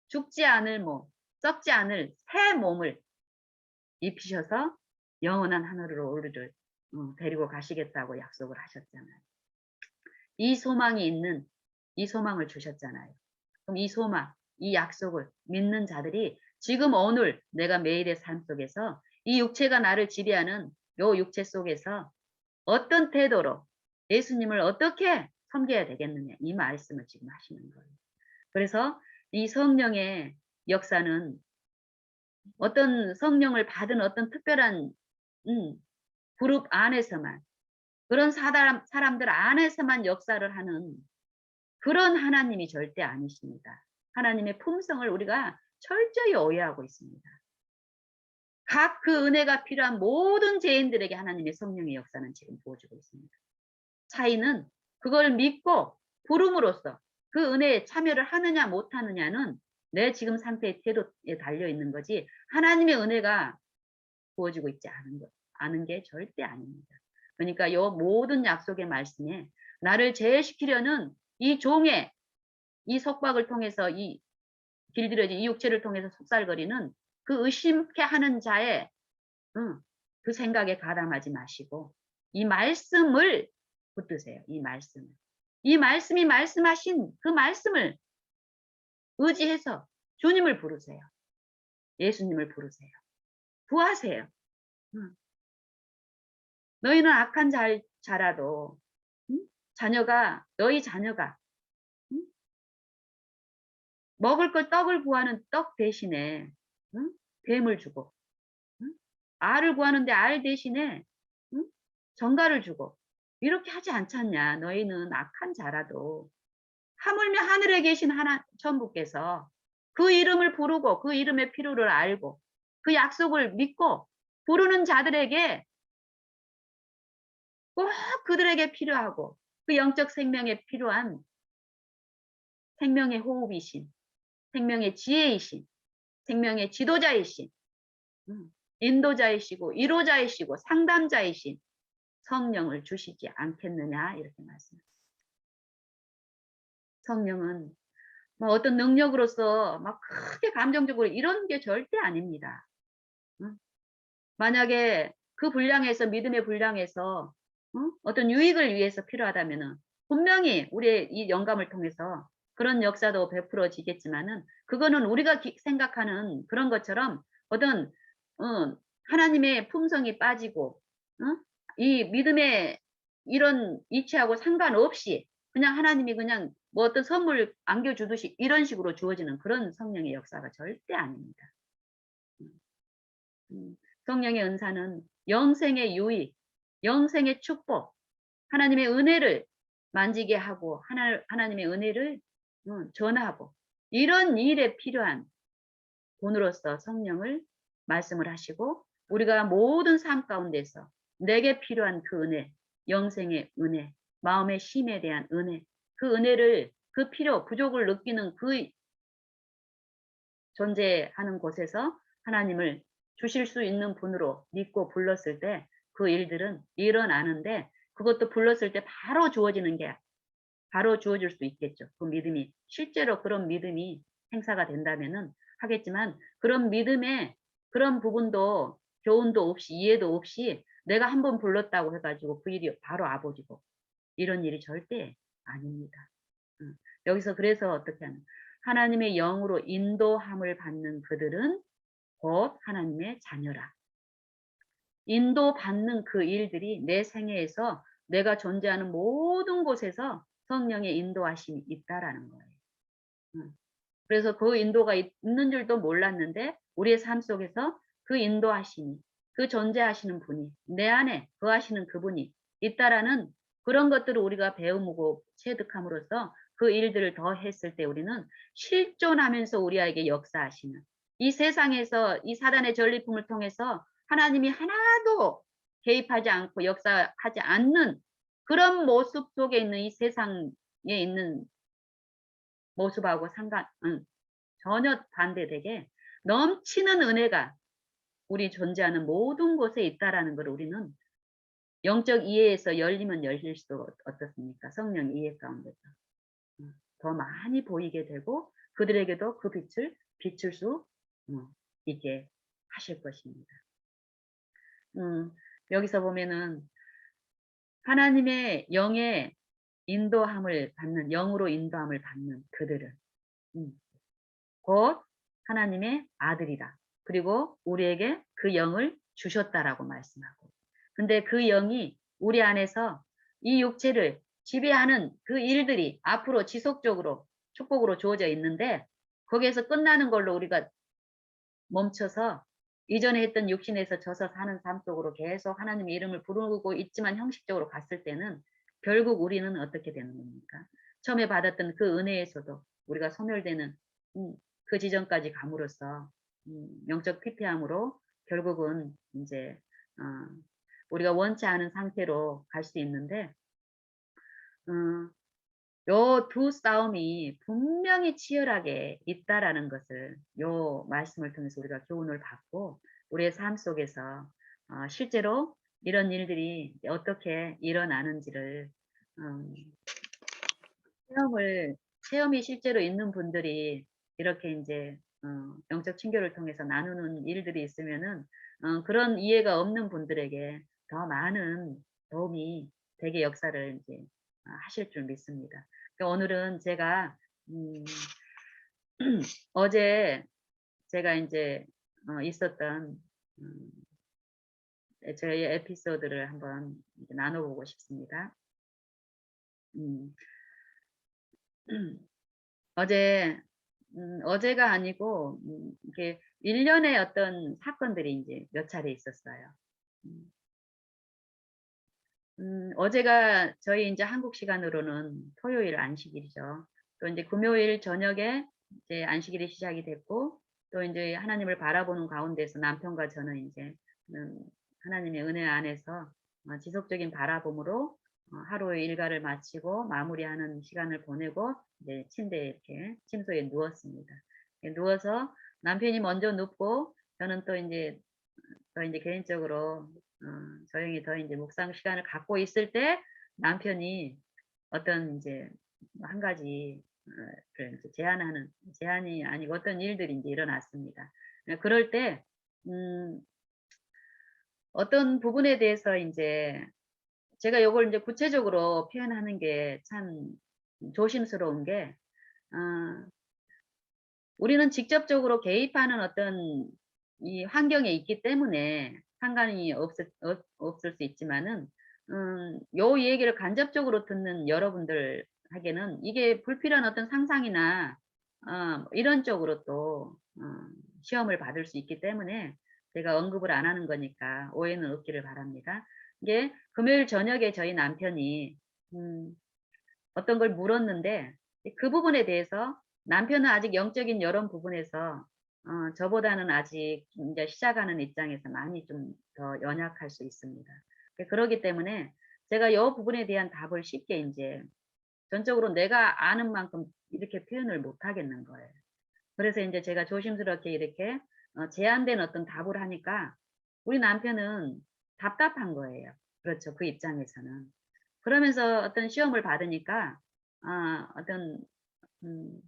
죽지 않을 몸, 썩지 않을 새 몸을 입히셔서 영원한 하늘으로 우리를 데리고 가시겠다고 약속을 하셨잖아요. 이 소망을 주셨잖아요. 그럼 이 소망, 이 약속을 믿는 자들이 지금 오늘 내가 매일의 삶 속에서 이 육체가 나를 지배하는 요 육체 속에서 어떤 태도로 예수님을 어떻게 섬겨야 되겠느냐 이 말씀을 지금 하시는 거예요. 그래서 이 성령의 역사는 어떤 성령을 받은 어떤 특별한 음 그룹 안에서만, 그런 사람들 안에서만 역사를 하는 그런 하나님이 절대 아니십니다. 하나님의 품성을 우리가 철저히 오해하고 있습니다. 각 그 은혜가 필요한 모든 죄인들에게 하나님의 성령의 역사는 지금 부어주고 있습니다. 차이는 그걸 믿고 부름으로써 그 은혜에 참여를 하느냐 못하느냐는 내 지금 상태의 태도에 달려 있는 거지, 하나님의 은혜가 부어지고 있지 않은 게 절대 아닙니다. 그러니까 요 모든 약속의 말씀에 나를 제외시키려는 이 종의 이 속박을 통해서, 이 길들여진 이 육체를 통해서 속살거리는 그 의심케 하는 자의 그 생각에 가담하지 마시고 이 말씀을 붙드세요. 이 말씀을. 이 말씀이 말씀하신 그 말씀을 의지해서 주님을 부르세요. 예수님을 부르세요. 구하세요. 너희는 악한 자라도 너희 자녀가 먹을 걸 떡을 구하는 떡 대신에 뱀을 주고, 알을 구하는데 알 대신에 정갈을 주고 이렇게 하지 않잖냐. 너희는 악한 자라도 하물며 하늘에 계신 천부께서 그 이름을 부르고 그 이름의 필요를 알고 그 약속을 믿고 부르는 자들에게 꼭 그들에게 필요하고 그 영적 생명에 필요한 생명의 호흡이신, 생명의 지혜이신, 생명의 지도자이신, 인도자이시고 이로자이시고 상담자이신 성령을 주시지 않겠느냐, 이렇게 말씀하셨습니다. 성령은 뭐 어떤 능력으로서 막 크게 감정적으로 이런 게 절대 아닙니다. 만약에 그 분량에서, 믿음의 분량에서 어떤 유익을 위해서 필요하다면은 분명히 우리의 이 영감을 통해서 그런 역사도 베풀어지겠지만은, 그거는 우리가 생각하는 그런 것처럼 어떤 하나님의 품성이 빠지고 이 믿음의 이런 이치하고 상관없이 그냥 하나님이 그냥 뭐 어떤 선물 안겨주듯이 이런 식으로 주어지는 그런 성령의 역사가 절대 아닙니다. 성령의 은사는 영생의 유익, 영생의 축복, 하나님의 은혜를 만지게 하고 하나님의 은혜를 전하고 이런 일에 필요한 본으로서 성령을 말씀을 하시고, 우리가 모든 삶 가운데서 내게 필요한 그 은혜, 영생의 은혜, 마음의 쉼에 대한 은혜, 그 은혜를, 그 필요, 부족을 느끼는 그 존재하는 곳에서 하나님을 주실 수 있는 분으로 믿고 불렀을 때 그 일들은 일어나는데, 그것도 불렀을 때 바로 주어지는 게 바로 주어질 수 있겠죠. 그 믿음이 실제로 그런 믿음이 행사가 된다면은 하겠지만, 그런 믿음에 그런 부분도 교훈도 없이 이해도 없이 내가 한번 불렀다고 해가지고 그 일이 바로 아버지고 이런 일이 절대 아닙니다. 여기서 그래서 어떻게 하는, 하나님의 영으로 인도함을 받는 그들은 곧 하나님의 자녀라. 인도받는 그 일들이 내 생애에서 내가 존재하는 모든 곳에서 성령의 인도하심이 있다라는 거예요. 그래서 그 인도가 있는 줄도 몰랐는데 우리의 삶 속에서 그 인도하심이, 그 존재하시는 분이, 내 안에 거하시는 그분이 있다라는 그런 것들을 우리가 배우고 체득함으로써 그 일들을 더 했을 때 우리는 실존하면서 우리에게 역사하시는, 이 세상에서 이 사단의 전리품을 통해서 하나님이 하나도 개입하지 않고 역사하지 않는 그런 모습 속에 있는 이 세상에 있는 모습하고 전혀 반대되게 넘치는 은혜가 우리 존재하는 모든 곳에 있다라는 걸 우리는 영적 이해에서 열리면 열릴수록 어떻습니까? 성령 이해 가운데서 더 많이 보이게 되고 그들에게도 그 빛을 비출 수 있게 하실 것입니다. 여기서 보면은 하나님의 영의 인도함을 받는, 영으로 인도함을 받는 그들은 곧 하나님의 아들이다. 그리고 우리에게 그 영을 주셨다라고 말씀하고, 근데 그 영이 우리 안에서 이 육체를 지배하는 그 일들이 앞으로 지속적으로 축복으로 주어져 있는데, 거기에서 끝나는 걸로 우리가 멈춰서 이전에 했던 육신에서 져서 사는 삶 속으로 계속 하나님의 이름을 부르고 있지만 형식적으로 갔을 때는 결국 우리는 어떻게 되는 겁니까? 처음에 받았던 그 은혜에서도 우리가 소멸되는 그 지점까지 감으로써 영적 피폐함으로 결국은 인제 어 우리가 원치 않은 상태로 갈 수 있는데 어 요 두 싸움이 분명히 치열하게 있다라는 것을 요 말씀을 통해서 우리가 교훈을 받고 우리의 삶 속에서 실제로 이런 일들이 어떻게 일어나는지를 음 체험을 체험이 실제로 있는 분들이 이렇게 인제 영적 친교를 통해서 나누는 일들이 있으면은 그런 이해가 없는 분들에게 더 많은 도움이 되게 역사를 인제 하실 줄 믿습니다. 그러니까 오늘은 제가 음 어제 제가 인제 있었던 음 저희 에피소드를 한번 이제 나눠 보고 싶습니다. 음. 어제 어제가 아니고 이렇게 일련의 어떤 사건들이 인제 몇 차례 있었어요. 음. 어제가 저희 인제 한국 시간으로는 토요일 안식일이죠. 또 인제 금요일 저녁에 이제 안식일이 시작이 됐고 또 인제 하나님을 바라보는 가운데서 남편과 저는 인제 음 하나님의 은혜 안에서 지속적인 바라봄으로 하루의 일과를 마치고 마무리하는 시간을 보내고 이제 침대에 이렇게 침소에 누웠습니다. 예 누워서 남편이 먼저 눕고 저는 또 인제 더 인제 개인적으로 조용히 더 인제 묵상 시간을 갖고 있을 때 남편이 어떤 인제 한 가지 를 인제 제안이 아니고 어떤 일들이 인제 일어났습니다. 그럴 때 음 어떤 부분에 대해서 인제 제가 요걸 인제 구체적으로 표현하는 게 참 조심스러운 게 어 우리는 직접적으로 개입하는 어떤 이 환경에 있기 때문에 상관이 없을 수 있지만은 요 얘기를 간접적으로 듣는 여러분들에게는 이게 불필요한 어떤 상상이나 이런 쪽으로 또 시험을 받을 수 있기 때문에 제가 언급을 안 하는 거니까 오해는 없기를 바랍니다. 이게 금요일 저녁에 저희 남편이 음 어떤 걸 물었는데 그 부분에 대해서 남편은 아직 영적인 요런 부분에서 저보다는 아직 인제 시작하는 입장에서 많이 좀 더 연약할 수 있습니다. 그러기 때문에 제가 요 부분에 대한 답을 쉽게 인제 전적으로 내가 아는 만큼 이렇게 표현을 못 하겠는 거예요. 그래서 인제 제가 조심스럽게 이렇게 제한된 어떤 답을 하니까 우리 남편은 답답한 거예요. 그렇죠. 그 입장에서는. 그러면서 어떤 시험을 받으니까 어떤 음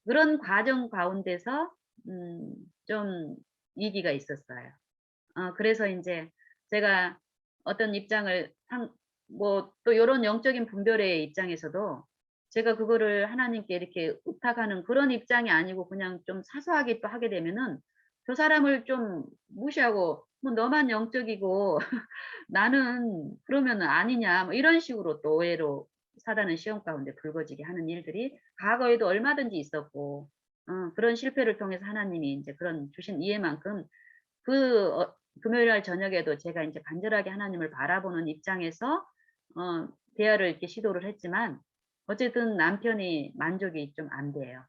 그런 과정 가운데서 음 좀 위기가 있었어요. 그래서 인제 제가 어떤 입장을 뭐 또 요런 영적인 분별의 입장에서도 제가 그거를 하나님께 이렇게 의탁하는 그런 입장이 아니고 그냥 좀 사소하게 또 하게 되면은 그 사람을 좀 무시하고 "뭐 너만 영적이고 나는 그러면은 아니냐." 뭐 이런 식으로 또 오해로 사단은 시험 가운데 불거지게 하는 일들이 과거에도 얼마든지 있었고 그런 실패를 통해서 하나님이 인제 그런 주신 이해만큼 그 금요일 날 저녁에도 제가 인제 간절하게 하나님을 바라보는 입장에서 대화를 이렇게 시도를 했지만 어쨌든 남편이 만족이 좀 안 돼요.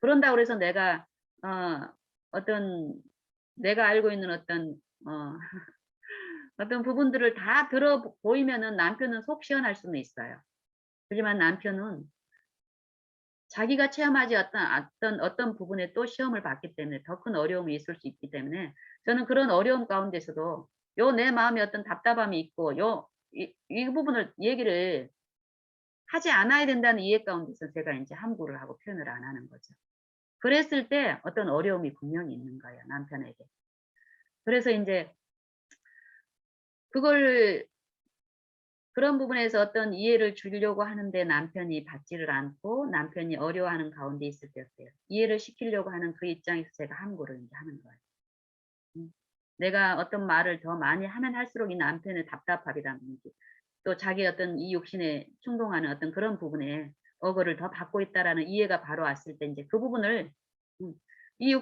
그런다고 그래서 내가 어 어떤 내가 알고 있는 어떤 어 어떤 부분들을 다 들어 보이면은 남편은 속 시원할 수는 있어요. 하지만 남편은 자기가 체험하지 어떤 부분에 또 시험을 받기 때문에 더 큰 어려움이 있을 수 있기 때문에 저는 그런 어려움 가운데서도 요 내 마음에 어떤 답답함이 있고 이 부분을 얘기를 하지 않아야 된다는 이해 가운데서 제가 인제 함구를 하고 표현을 안 하는 거죠. 그랬을 때 어떤 어려움이 분명히 있는 거예요, 남편에게. 그래서 인제 그걸 그런 부분에서 어떤 이해를 주려고 하는데 남편이 받지를 않고 남편이 어려워하는 가운데 있을 때였어요. 이해를 시키려고 하는 그 입장에서 제가 함구를 인제 하는 거예요. 음. 내가 어떤 말을 더 많이 하면 할수록 이 남편의 답답함이라든지 또 자기 어떤 이 욕심에 충동하는 어떤 그런 부분에 억울을 더 받고 있다라는 이해가 바로 왔을 때 인제 그 부분을 음 이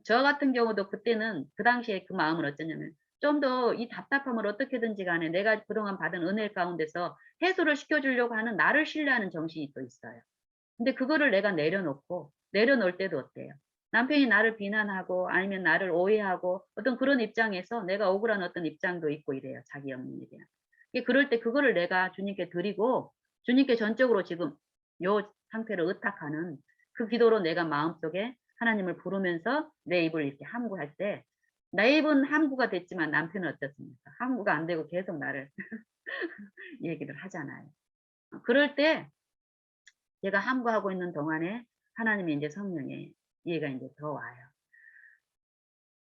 저 같은 경우도 그때는 그 당시에 그 마음은 어땠냐면 좀 더 이 답답함을 어떻게든지 간에 내가 그동안 받은 은혜 가운데서 해소를 시켜 주려고 하는 나를 신뢰하는 정신이 또 있어요. 근데 그거를 내가 내려놓고 내려놓을 때도 어때요? 남편이 나를 비난하고 아니면 나를 오해하고 어떤 그런 입장에서 내가 억울한 어떤 입장도 있고 이래요, 자기 연민에 대한. 그럴 때 그거를 내가 주님께 드리고 주님께 전적으로 지금 요 상태를 의탁하는 그 기도로 내가 마음속에 하나님을 부르면서 내 입을 이렇게 함구할 때 내 입은 함구가 됐지만 남편은 어떻습니까? 함구가 안 되고 계속 나를 얘기를 하잖아요. 그럴 때 제가 함구하고 있는 동안에 하나님의 인제 성령의 이해가 인제 더 와요.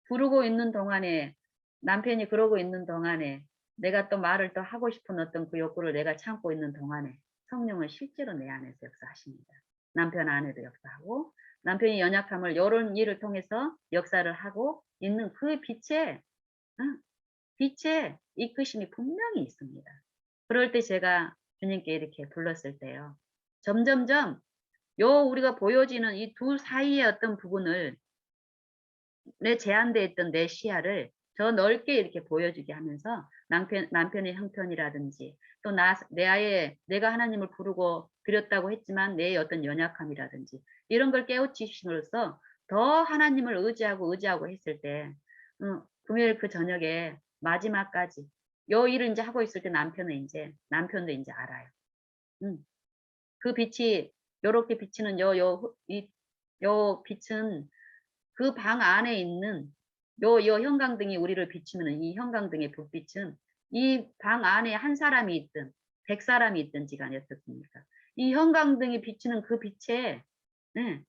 부르고 있는 동안에 남편이 그러고 있는 동안에 내가 또 말을 또 하고 싶은 어떤 그 욕구를 내가 참고 있는 동안에 성령은 실제로 내 안에서 역사하십니다. 남편 안에도 역사하고 남편이 연약함을 요런 일을 통해서 역사를 하고 있는 그 빛에 응 빛에 이끄심이 분명히 있습니다. 그럴 때 제가 주님께 이렇게 불렀을 때요. 점점점 요 우리가 보여지는 이 둘 사이의 어떤 부분을 내 제한되어 있던 내 시야를 더 넓게 이렇게 보여주게 하면서 남편의 형편이라든지 또 내 아이의 내가 하나님을 부르고 드렸다고 했지만 내 어떤 연약함이라든지 이런 걸 깨우치심으로써 더 하나님을 의지하고 했을 때 금요일 그 저녁에 마지막까지 요 일을 인제 하고 있을 때 남편도 인제 알아요. 음. 그 빛이 요렇게 비치는 요 빛은 그 방 안에 있는 요 형광등이 우리를 비추면은 이 형광등의 불빛은 이 방 안에 한 사람이 있든 100 사람이 있든지 간에 어떻습니까? 이 형광등이 비추는 그 빛에 예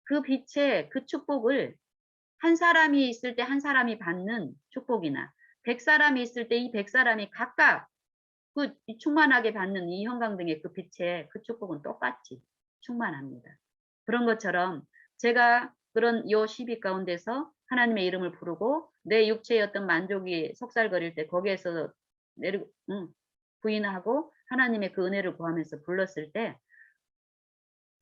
그 빛의 그 축복을 한 사람이 있을 때 한 사람이 받는 축복이나 100 사람이 있을 때 이 100 사람이 각각 이 충만하게 받는 이 형광등의 그 빛의 그 축복은 똑같이 충만합니다. 그런 것처럼 제가 그런 요 시비 가운데서 하나님의 이름을 부르고 내 육체의 어떤 만족이 속살거릴 때 거기에서 내리 부인하고 하나님의 그 은혜를 구하면서 불렀을 때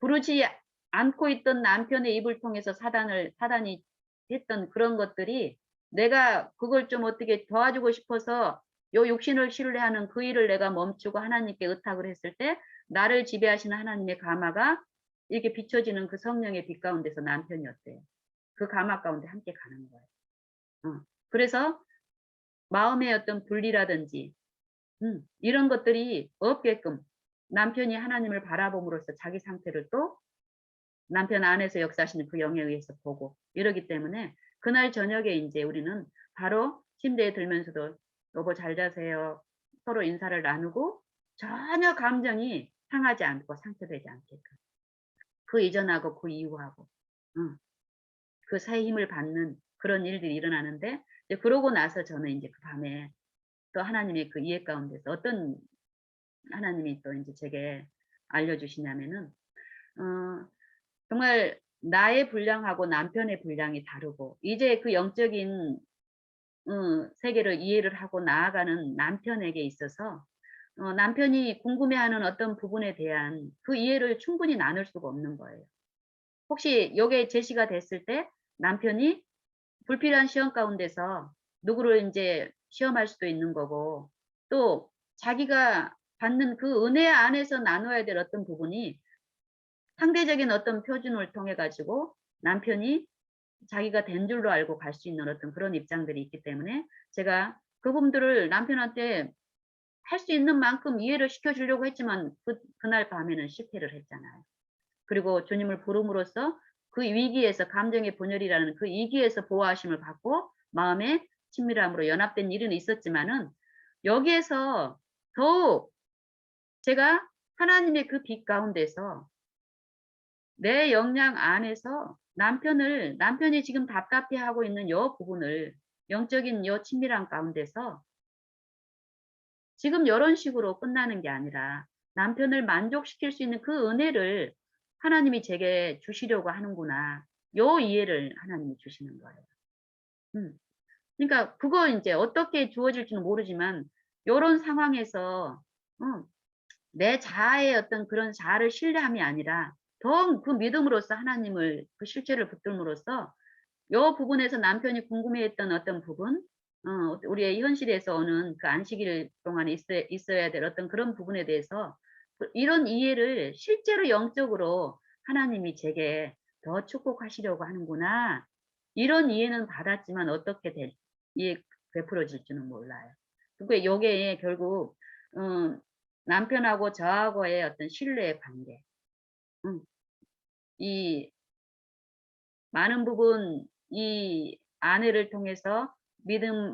부르지 않고 있던 남편의 입을 통해서 사단이 했던 그런 것들이 내가 그걸 좀 어떻게 도와주고 싶어서 요 육신을 신뢰하는 그 일을 내가 멈추고 하나님께 의탁을 했을 때 나를 지배하시는 하나님의 가마가 이렇게 비춰지는 그 성령의 빛 가운데서 남편이 어때요? 그 가마 가운데 함께 가는 거예요. 그래서 마음의 어떤 분리라든지 이런 것들이 없게끔 남편이 하나님을 바라봄으로써 자기 상태를 또 남편 안에서 역사하시는 그 영에 의해서 보고 이러기 때문에 그날 저녁에 인제 우리는 바로 침대에 들면서도 "여보 잘 자세요." 서로 인사를 나누고 전혀 감정이 상하지 않고 상처되지 않게끔. 그 이전하고 그 이후하고 응 그 사이에 힘을 받는 그런 일들이 일어나는데 이제 그러고 나서 저는 인제 그 밤에 또 하나님의 그 이해 가운데서 어떤 하나님이 또 인제 제게 알려주시냐면은 정말 나의 분량하고 남편의 분량이 다르고 이제 그 영적인 세계를 이해를 하고 나아가는 남편에게 있어서 남편이 궁금해하는 어떤 부분에 대한 그 이해를 충분히 나눌 수가 없는 거예요. 혹시 요게 제시가 됐을 때 남편이 불필요한 시험 가운데서 누구를 인제 시험할 수도 있는 거고 또 자기가 받는 그 은혜 안에서 나눠야 될 어떤 부분이 상대적인 어떤 표준을 통해 가지고 남편이 자기가 된 줄로 알고 갈 수 있는 어떤 그런 입장들이 있기 때문에 제가 그 부분들을 남편한테 할 수 있는 만큼 이해를 시켜 주려고 했지만 그날 밤에는 실패를 했잖아요. 그리고 주님을 부름으로써 그 위기에서 감정의 분열이라는 그 위기에서 보호하심을 받고 마음의 친밀함으로 연합된 일은 있었지만은 여기에서 더욱 제가 하나님의 그 빛 가운데서 내 역량 안에서 남편이 지금 답답해하고 있는 요 부분을 영적인 요 친밀함 가운데서 지금 요런 식으로 끝나는 게 아니라 남편을 만족시킬 수 있는 그 은혜를 하나님이 제게 주시려고 하는구나. 요 이해를 하나님이 주시는 거예요. 음. 그러니까 그거 인제 어떻게 주어질지는 모르지만 요런 상황에서 어 내 자아의 어떤 그런 자아를 신뢰함이 아니라 더 그 믿음으로써 하나님을 그 실체를 붙들므로써 요 부분에서 남편이 궁금해했던 어떤 부분, 우리의 현실에서 오는 그 안식일 동안에 있어야 될 어떤 그런 부분에 대해서 이런 이해를 실제로 영적으로 하나님이 제게 더 축복하시려고 하는구나. 이런 이해는 받았지만 어떻게 이해 베풀어질지는 몰라요. 그러니까 요게 결국 음 남편하고 저하고의 어떤 신뢰의 관계. 음 이 많은 부분 이 아내를 통해서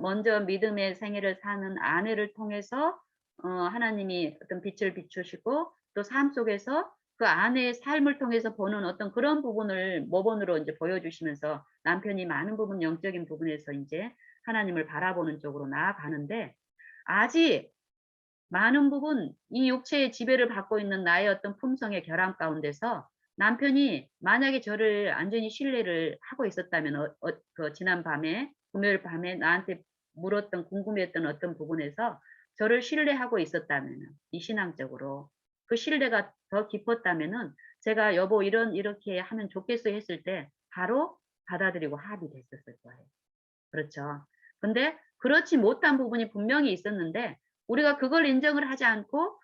먼저 믿음의 생애를 사는 아내를 통해서 하나님이 어떤 빛을 비추시고 또 삶 속에서 그 아내의 삶을 통해서 보는 어떤 그런 부분을 모본으로 인제 보여주시면서 남편이 많은 부분 영적인 부분에서 인제 하나님을 바라보는 쪽으로 나아가는데 아직 많은 부분 이 육체의 지배를 받고 있는 나의 어떤 품성의 결함 가운데서 남편이 만약에 저를 완전히 신뢰를 하고 있었다면 그 지난 밤에 금요일 밤에 나한테 물었던 궁금해했던 어떤 부분에서 저를 신뢰하고 있었다면은 이 신앙적으로 그 신뢰가 더 깊었다면은 제가 "여보 이렇게 하면 좋겠어." 했을 때 바로 받아들이고 합의됐었을 거예요. 그렇죠. 근데 그렇지 못한 부분이 분명히 있었는데 우리가 그걸 인정을 하지 않고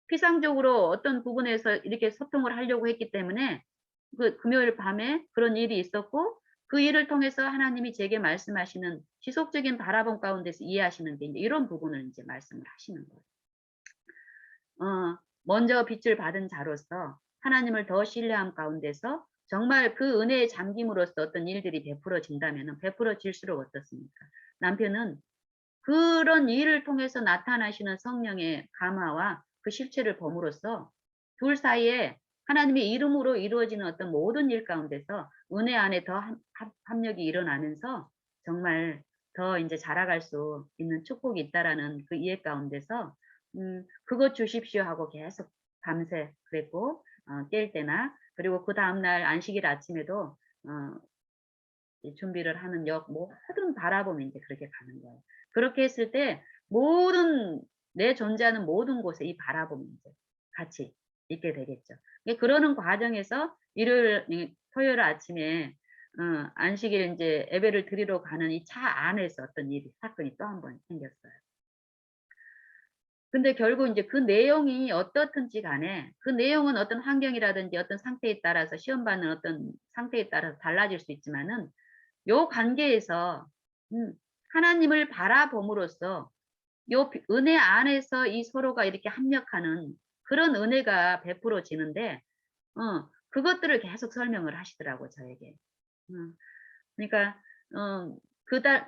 피상적으로 어떤 부분에서 이렇게 소통을 하려고 했기 때문에 그 금요일 밤에 그런 일이 있었고 그 일을 통해서 하나님이 제게 말씀하시는 지속적인 바라봄 가운데서 이해하시는 게 인제 이런 부분을 인제 말씀을 하시는 거예요. 먼저 빛을 받은 자로서 하나님을 더 신뢰함 가운데서 정말 그 은혜에 잠김으로써 어떤 일들이 베풀어진다면은 베풀어질수록 어떻습니까? 남편은 그런 일을 통해서 나타나시는 성령의 감화와 그 실체를 범으로써 둘 사이에 하나님의 이름으로 이루어지는 어떤 모든 일 가운데서 은혜 안에 더 합력이 일어나면서 정말 더 인제 자라갈 수 있는 축복이 있다라는 그 이해 가운데서 "그것 주십시오." 하고 계속 밤새 그랬고 깰 때나 그리고 그다음 날 안식일 아침에도 어 이 준비를 하는 모든 바라봄이 인제 그렇게 가는 거예요. 그렇게 했을 때 모든 내 존재하는 모든 곳에 이 바라봄이 인제 같이 있게 되겠죠. 그러는 과정에서 토요일 아침에 안식일 인제 예배를 드리러 가는 이 차 안에서 어떤 사건이 또 한 번 생겼어요. 근데 결국 인제 그 내용이 어떻든지 간에 그 내용은 어떤 환경이라든지 어떤 상태에 따라서 시험 받는 어떤 상태에 따라서 달라질 수 있지만은 요 관계에서 음 하나님을 바라봄으로써 요 은혜 안에서 이 서로가 이렇게 합력하는 그런 은혜가 베풀어지는데 그것들을 계속 설명을 하시더라고요, 저에게. 음 그러니까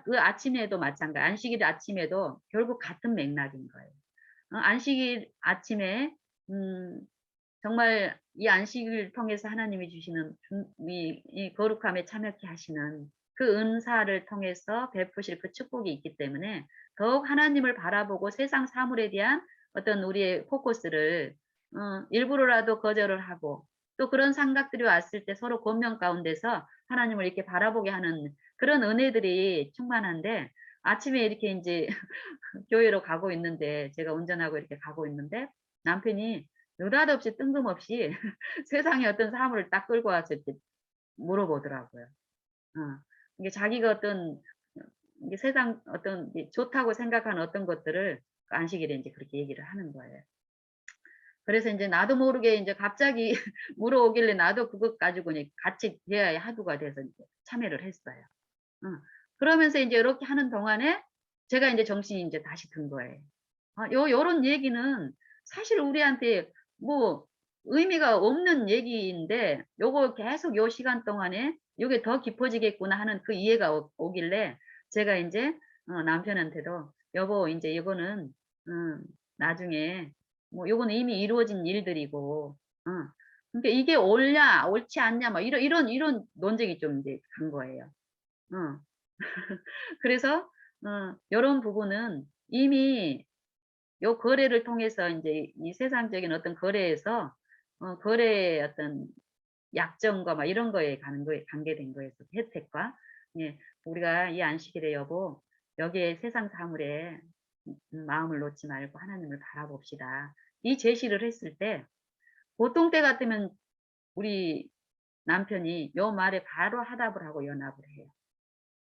그 아침에도 안식일 아침에도 결국 같은 맥락인 거예요. 안식일 아침에 음 정말 이 안식일을 통해서 하나님이 주시는 이 거룩함에 참여케 하시는 그 은사를 통해서 베푸실 그 축복이 있기 때문에 더욱 하나님을 바라보고 세상 사물에 대한 어떤 우리의 포커스를 일부러라도 거절을 하고 또 그런 생각들이 왔을 때 서로 권면 가운데서 하나님을 이렇게 바라보게 하는 그런 은혜들이 충만한데 아침에 이렇게 인제 교회로 가고 있는데 제가 운전하고 이렇게 가고 있는데 남편이 느닷없이 뜬금없이 세상의 어떤 사물을 딱 끌고 와서 이렇게 물어보더라고요. 어. 이게 자기가 어떤 이게 세상 어떤 좋다고 생각하는 어떤 것들을 그 안식일에 인제 그렇게 얘기를 하는 거예요. 그래서 인제 나도 모르게 인제 갑자기 물어오길래 나도 그것 가지고 이제 같이 대화의 하두가 돼서 인제 참여를 했어요. 어. 그러면서 인제 요렇게 하는 동안에 제가 인제 정신이 인제 다시 든 거예요. 요런 얘기는 사실 우리한테 뭐 의미가 없는 얘기인데 요거 계속 요 시간 동안에 '요게 더 깊어지겠구나.' 하는 그 이해가 오길래 제가 인제 남편한테도 "여보 인제 이거는 음 나중에 뭐 요거는 이미 이루어진 일들이고 그러니까 이게 옳냐 옳지 않냐." 막 이런 논쟁이 좀 인제 간 거예요. 어. 그래서 요런 부분은 이미 요 거래를 통해서 인제 이 세상적인 어떤 거래에서 거래의 어떤 약정과 막 이런 거에 가는 거에 관계된 거에서 혜택과 예 우리가 이 안식일에 여보 여기에 세상 사물에 마음을 놓지 말고 하나님을 바라봅시다. 이 제시를 했을 때 보통 때 같으면 우리 남편이 요 말에 바로 화답을 하고 연합을 해요.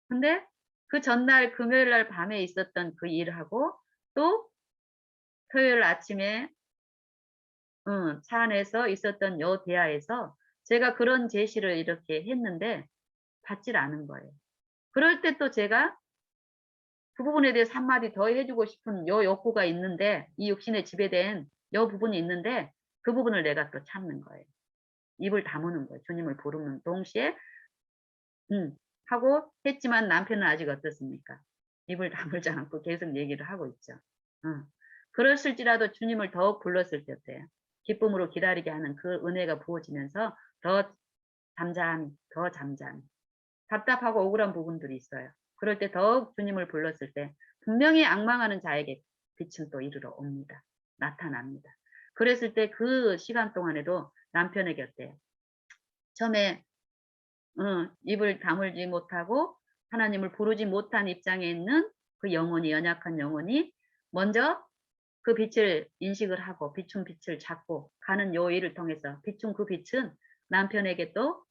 근데 그 전날 금요일 날 밤에 있었던 그 일하고 또 토요일 아침에 차 안에서 있었던 요 대화에서 제가 그런 제시를 이렇게 했는데 받질 않은 거예요. 그럴 때 또 제가 그 부분에 대해서 한마디 더 해 주고 싶은 요 욕구가 있는데 이 육신에 지배된 요 부분이 있는데 그 부분을 내가 또 참는 거예요. 입을 다무는 거예요. 주님을 부르는 동시에 음 하고 했지만 남편은 아직 어떻습니까? 입을 다물지 않고 계속 얘기를 하고 있죠. 어. 그랬을지라도 주님을 더욱 불렀을 때 어때요? 기쁨으로 기다리게 하는 그 은혜가 부어지면서 더 잠잠히, 더 잠잠히 답답하고 억울한 부분들이 있어요. 그럴 때 더욱 주님을 불렀을 때 분명히 앙망하는 자에게 빛은 또 이르러 옵니다. 나타납니다. 그랬을 때 그 시간 동안에도 남편에게 어때요? 처음에 입을 다물지 못하고 하나님을 부르지 못한 입장에 있는 그 영혼이 연약한 영혼이 먼저 그 빛을 인식을 하고 비춘 빛을 잡고 가는 요 일을 통해서 비춘 그 빛은 남편에게 또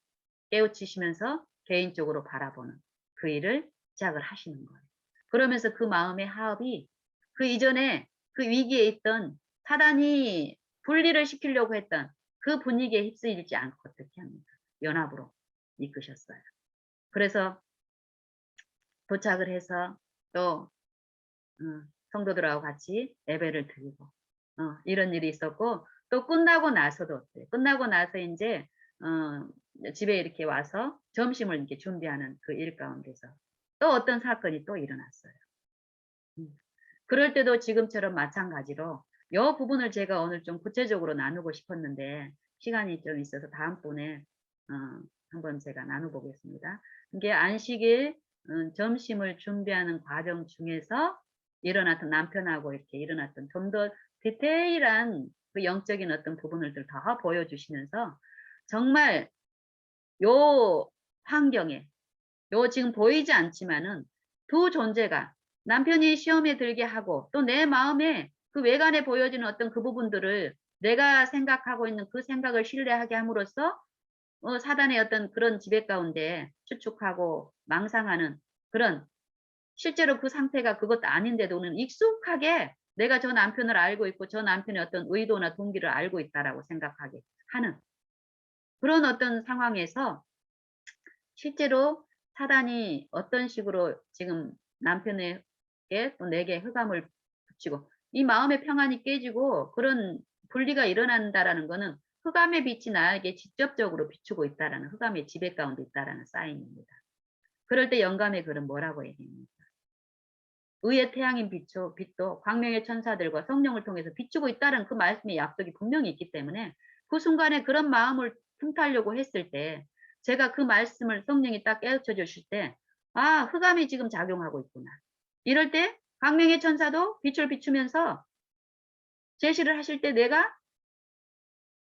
깨우치시면서 개인적으로 바라보는 그 일을 시작을 하시는 거예요. 그러면서 그 마음의 화합이 그 이전에 그 위기에 있던 사단이 분리를 시키려고 했던 그 분위기에 휩쓸리지 않고 어떻게 합니까? 연합으로 이끄셨어요. 그래서 도착을 해서 또 성도들하고 같이 예배를 드리고 이런 일이 있었고 또 끝나고 나서도 어때요? 끝나고 나서 인제 집에 이렇게 와서 점심을 이렇게 준비하는 그 일 가운데서 또 어떤 사건이 또 일어났어요. 음. 그럴 때도 지금처럼 마찬가지로 요 부분을 제가 오늘 좀 구체적으로 나누고 싶었는데 시간이 좀 있어서 다음번에 어 한번 제가 나눠 보겠습니다. 이게 안식일 점심을 준비하는 과정 중에서 일어났던 남편하고 이렇게 일어났던 좀 더 디테일한 그 영적인 어떤 부분을 더 보여주시면서 정말 요 환경에 요 지금 보이지 않지만은 두 존재가 남편이 시험에 들게 하고 또 내 마음에 그 외관에 보여지는 어떤 그 부분들을 내가 생각하고 있는 그 생각을 신뢰하게 함으로써 사단의 어떤 그런 지배 가운데 추측하고 망상하는 그런 실제로 그 상태가 그것도 아닌데도는 익숙하게 내가 저 남편을 알고 있고 저 남편의 어떤 의도나 동기를 알고 있다라고 생각하게 하는 그런 어떤 상황에서 실제로 사단이 어떤 식으로 지금 남편에게 또 내게 흑암을 붙이고 이 마음의 평안이 깨지고 그런 분리가 일어난다라는 거는 흑암의 빛이 나에게 직접적으로 비추고 있다라는 흑암의 지배 가운데 있다라는 사인입니다. 그럴 때 영감의 글은 뭐라고 얘기합니까? 의의 태양인 빛도 광명의 천사들과 성령을 통해서 비추고 있다는 그 말씀의 약속이 분명히 있기 때문에 그 순간에 그런 마음을 틈타려고 했을 때 제가 그 말씀을 성령이 딱 깨우쳐 주실 때 '아 흑암이 지금 작용하고 있구나.' 이럴 때 광명의 천사도 빛을 비추면서 제시를 하실 때 내가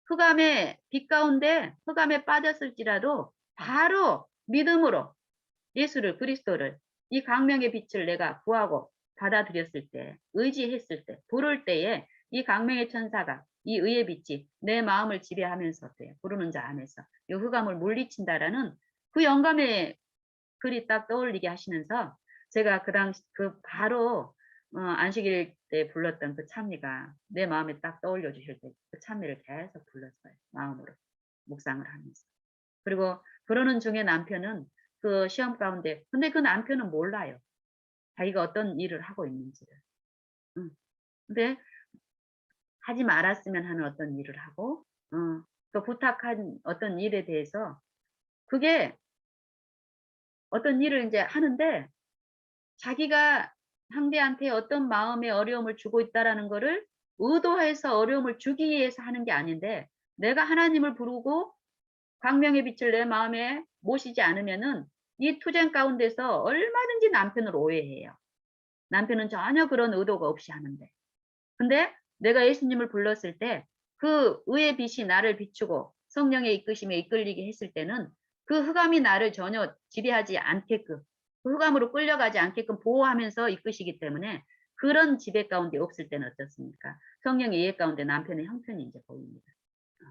흑암의 빛 가운데 흑암에 빠졌을지라도 바로 믿음으로 예수를 그리스도를 이 광명의 빛을 내가 구하고 받아들였을 때 의지했을 때 부를 때에 이 광명의 천사가 이 의의 빛이 내 마음을 지배하면서 어때요? 부르는 자 안에서 이 흑암을 물리친다라는 그 영감의 글이 딱 떠올리게 하시면서 제가 그 당시 그 바로 안식일 때 불렀던 그 찬미가 내 마음에 딱 떠올려 주실 때 그 찬미를 계속 불렀어요, 마음으로 묵상을 하면서. 그리고 그러는 중에 남편은 그 시험 가운데 근데 그 남편은 몰라요. 자기가 어떤 일을 하고 있는지를. 음. 근데 하지 말았으면 하는 어떤 일을 하고 또 부탁한 어떤 일에 대해서 그게 어떤 일을 인제 하는데 자기가 상대한테 어떤 마음의 어려움을 주고 있다라는 거를 의도해서 어려움을 주기 위해서 하는 게 아닌데 내가 하나님을 부르고 광명의 빛을 내 마음에 모시지 않으면은 이 투쟁 가운데서 얼마든지 남편을 오해해요. 남편은 전혀 그런 의도가 없이 하는데. 근데 내가 예수님을 불렀을 때 그 의의 빛이 나를 비추고 성령의 이끄심에 이끌리게 했을 때는 그 흑암이 나를 전혀 지배하지 않게끔 그 흑암으로 끌려가지 않게끔 보호하면서 이끄시기 때문에 그런 지배 가운데 없을 때는 어떻습니까? 성령의 이해 가운데 남편의 형편이 이제 보입니다. 어.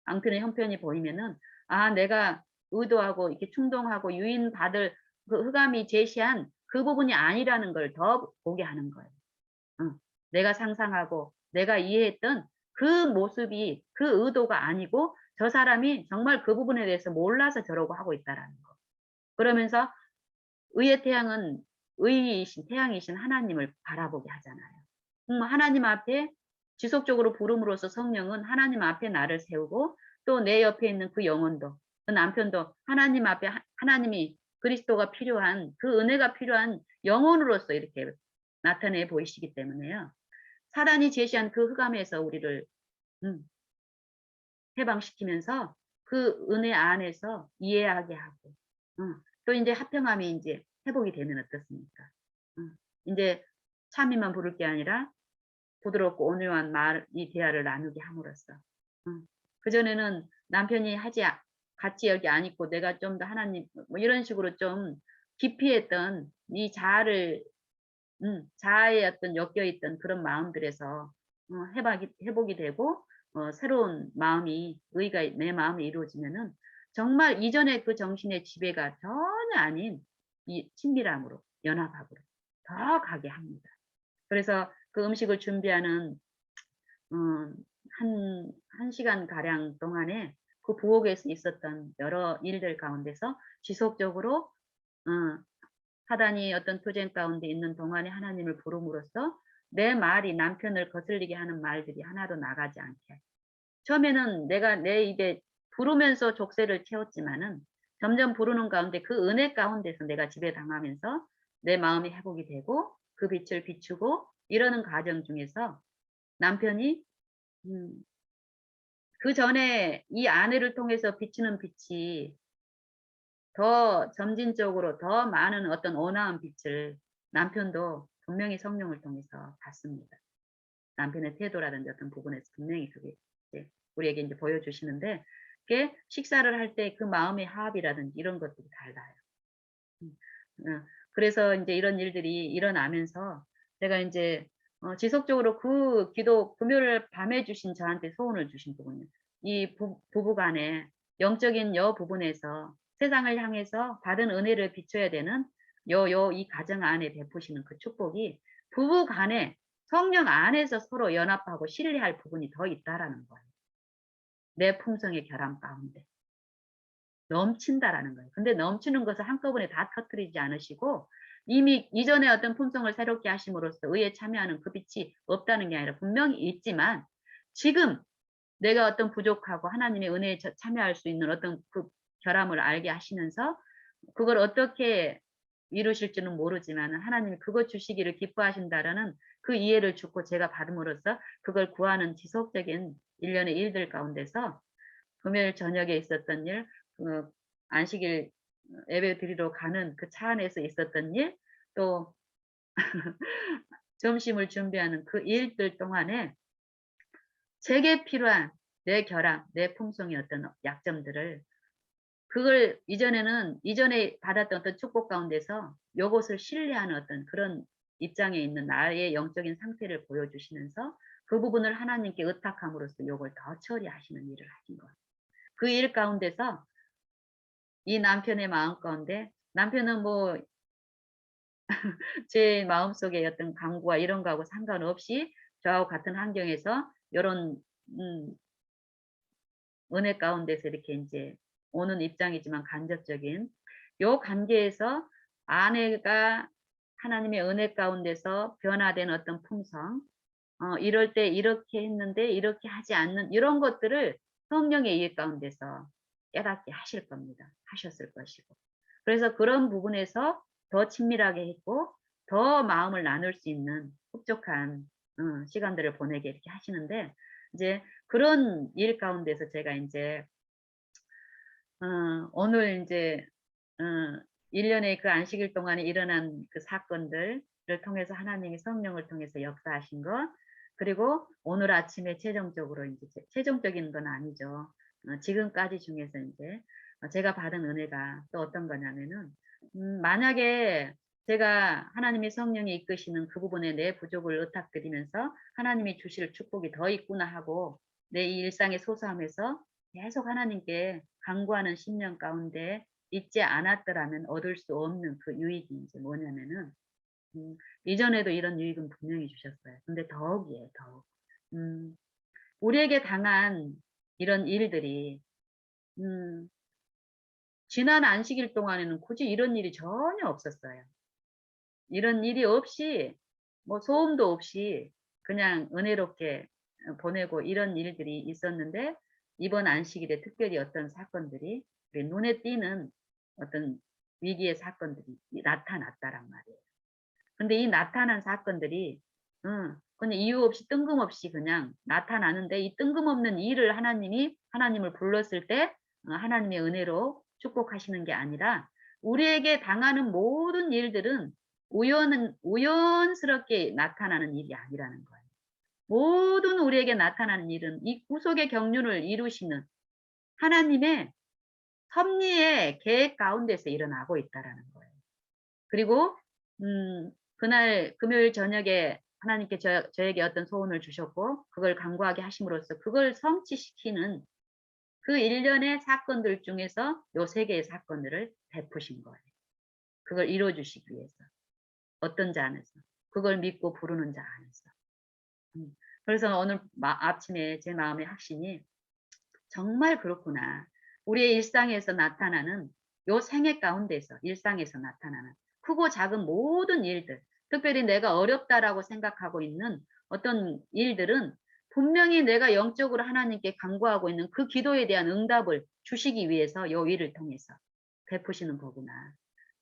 남편의 형편이 보이면은 아 내가 의도하고 이렇게 충동하고 유인받을 그 흑암이 제시한 그 부분이 아니라는 걸 더 보게 하는 거예요. 내가 상상하고 내가 이해했던 그 모습이 그 의도가 아니고 저 사람이 정말 그 부분에 대해서 몰라서 저러고 하고 있다라는 거. 그러면서 의의 태양은 의이신 태양이신 하나님을 바라보게 하잖아요. 하나님 앞에 지속적으로 부름으로써 성령은 하나님 앞에 나를 세우고 또 내 옆에 있는 그 영혼도 그 남편도 하나님 앞에 하나님이 그리스도가 필요한 그 은혜가 필요한 영혼으로서 이렇게 나타내 보이시기 때문에요. 사단이 제시한 그 흑암에서 우리를 음 해방시키면서 그 은혜 안에서 이해하게 하고 또 인제 화평함이 인제 회복이 되면 어떻습니까? 인제 참이만 부를 게 아니라 부드럽고 온유한 말 이 대화를 나누게 함으로써 그전에는 남편이 하지 같이 여기 안 있고 내가 좀 더 하나님 뭐 이런 식으로 좀 기피했던 이 자아를 자아의 어떤 엮여 있던 그런 마음들에서 회복이 되고 새로운 마음이 의가 내 마음에 이루어지면은 정말 이전의 그 정신의 지배가 전혀 아닌 이 친밀함으로 연합함으로 더 가게 합니다. 그래서 그 음식을 준비하는 음 한 시간 가량 동안에 그 부엌에 있었던 여러 일들 가운데서 지속적으로 어 사단이 어떤 투쟁 가운데 있는 동안에 하나님을 부름으로써 내 말이 남편을 거슬리게 하는 말들이 하나도 나가지 않게. 처음에는 내가 내 입에 부르면서 족쇄를 채웠지만은 점점 부르는 가운데 그 은혜 가운데서 내가 지배당하면서 내 마음이 회복이 되고 그 빛을 비추고 이러는 과정 중에서 남편이 음 그전에 이 아내를 통해서 비치는 빛이 더 점진적으로 더 많은 어떤 온화한 빛을 남편도 분명히 성령을 통해서 봤습니다. 남편의 태도라든지 어떤 부분에서 분명히 그게 이제 우리에게 인제 보여주시는데 그게 식사를 할 때 그 마음의 화합이라든지 이런 것들이 달라요. 음. 그래서 인제 이런 일들이 일어나면서 제가 인제 지속적으로 그 기도 금요일 밤에 주신 저한테 소원을 주신 부분이요. 이 부부 간에 영적인 부분에서 세상을 향해서 받은 은혜를 비춰야 되는 이 가정 안에 베푸시는 그 축복이 부부 간에 성령 안에서 서로 연합하고 신뢰할 부분이 더 있다라는 거예요. 내 품성의 결함 가운데. 넘친다라는 거예요. 근데 넘치는 것을 한꺼번에 다 터뜨리지 않으시고 이미 이전에 어떤 품성을 새롭게 하심으로써 의에 참여하는 그 빛이 없다는 게 아니라 분명히 있지만 지금 내가 어떤 부족하고 하나님의 은혜에 참여할 수 있는 어떤 그 결함을 알게 하시면서 그걸 어떻게 이루실지는 모르지만은 하나님이 그것 주시기를 기뻐하신다라는 그 이해를 주고 제가 받음으로써 그걸 구하는 지속적인 일련의 일들 가운데서 금요일 저녁에 있었던 일, 그 안식일 예배 드리러 가는 그 차 안에서 있었던 일, 또 점심을 준비하는 그 일들 동안에 제게 필요한 내 결함, 내 품성의 어떤 약점들을 그걸 이전에 받았던 어떤 축복 가운데서 요것을 신뢰하는 어떤 그런 입장에 있는 나의 영적인 상태를 보여주시면서 그 부분을 하나님께 의탁함으로써 요걸 더 처리하시는 일을 하신 거예요. 그 일 가운데서 이 남편의 마음 가운데 남편은 뭐 제 마음속의 어떤 강구와 이런 거하고 상관없이 저하고 같은 환경에서 요런 음 은혜 가운데서 이렇게 인제 오는 입장이지만 간접적인 요 관계에서 아내가 하나님의 은혜 가운데서 변화된 어떤 품성 이럴 때 이렇게 했는데 이렇게 하지 않는 이런 것들을 성령의 이해 가운데서 깨닫게 하실 겁니다. 하셨을 것이고. 그래서 그런 부분에서 더 친밀하게 했고 더 마음을 나눌 수 있는 흡족한 시간들을 보내게 이렇게 하시는데 이제 그런 일 가운데서 제가 인제 오늘 인제 어 1 년의 그 안식일 동안에 일어난 그 사건들을 통해서 하나님이 성령을 통해서 역사하신 것 그리고 오늘 아침에 최종적으로 인제 최종적인 건 아니죠. 지금까지 중에서 인제 제가 받은 은혜가 또 어떤 거냐면은 만약에 제가 하나님의 성령이 이끄시는 그 부분에 내 부족을 의탁드리면서 '하나님이 주실 축복이 더 있구나.' 하고 내 이 일상에 소소하면서 계속 하나님께 간구하는 심령 가운데 있지 않았더라면 얻을 수 없는 그 유익이 인제 뭐냐면은 이전에도 이런 유익은 분명히 주셨어요. 근데 더욱이에요, 더욱. 음 우리에게 당한 이런 일들이 음 지난 안식일 동안에는 굳이 이런 일이 전혀 없었어요. 이런 일이 없이 뭐 소음도 없이 그냥 은혜롭게 보내고 이런 일들이 있었는데 이번 안식일에 특별히 어떤 사건들이 우리 눈에 띄는 어떤 위기의 사건들이 나타났다란 말이에요. 근데 이 나타난 사건들이 그냥 이유 없이 뜬금없이 그냥 나타나는데 이 뜬금없는 일을 하나님이 하나님을 불렀을 때 하나님의 은혜로 축복하시는 게 아니라 우리에게 당하는 모든 일들은 우연스럽게 나타나는 일이 아니라는 거예요. 모든 우리에게 나타나는 일은 이 구속의 경륜을 이루시는 하나님의 섭리의 계획 가운데서 일어나고 있다라는 거예요. 그리고 그날 금요일 저녁에 하나님께 저에게 어떤 소원을 주셨고 그걸 간구하게 하심으로써 그걸 성취시키는 그 일련의 사건들 중에서 요 3 개의 사건들을 베푸신 거예요. 그걸 이루어 주시기 위해서. 어떤 자 안에서. 그걸 믿고 부르는 자 안에서. 음. 그래서 오늘 아침에 제 마음의 확신이 '정말 그렇구나. 우리의 일상에서 나타나는 요 생애 가운데서 일상에서 나타나는 크고 작은 모든 일들 특별히 내가 어렵다라고 생각하고 있는 어떤 일들은 분명히 내가 영적으로 하나님께 간구하고 있는 그 기도에 대한 응답을 주시기 위해서 요 일을 통해서 베푸시는 거구나.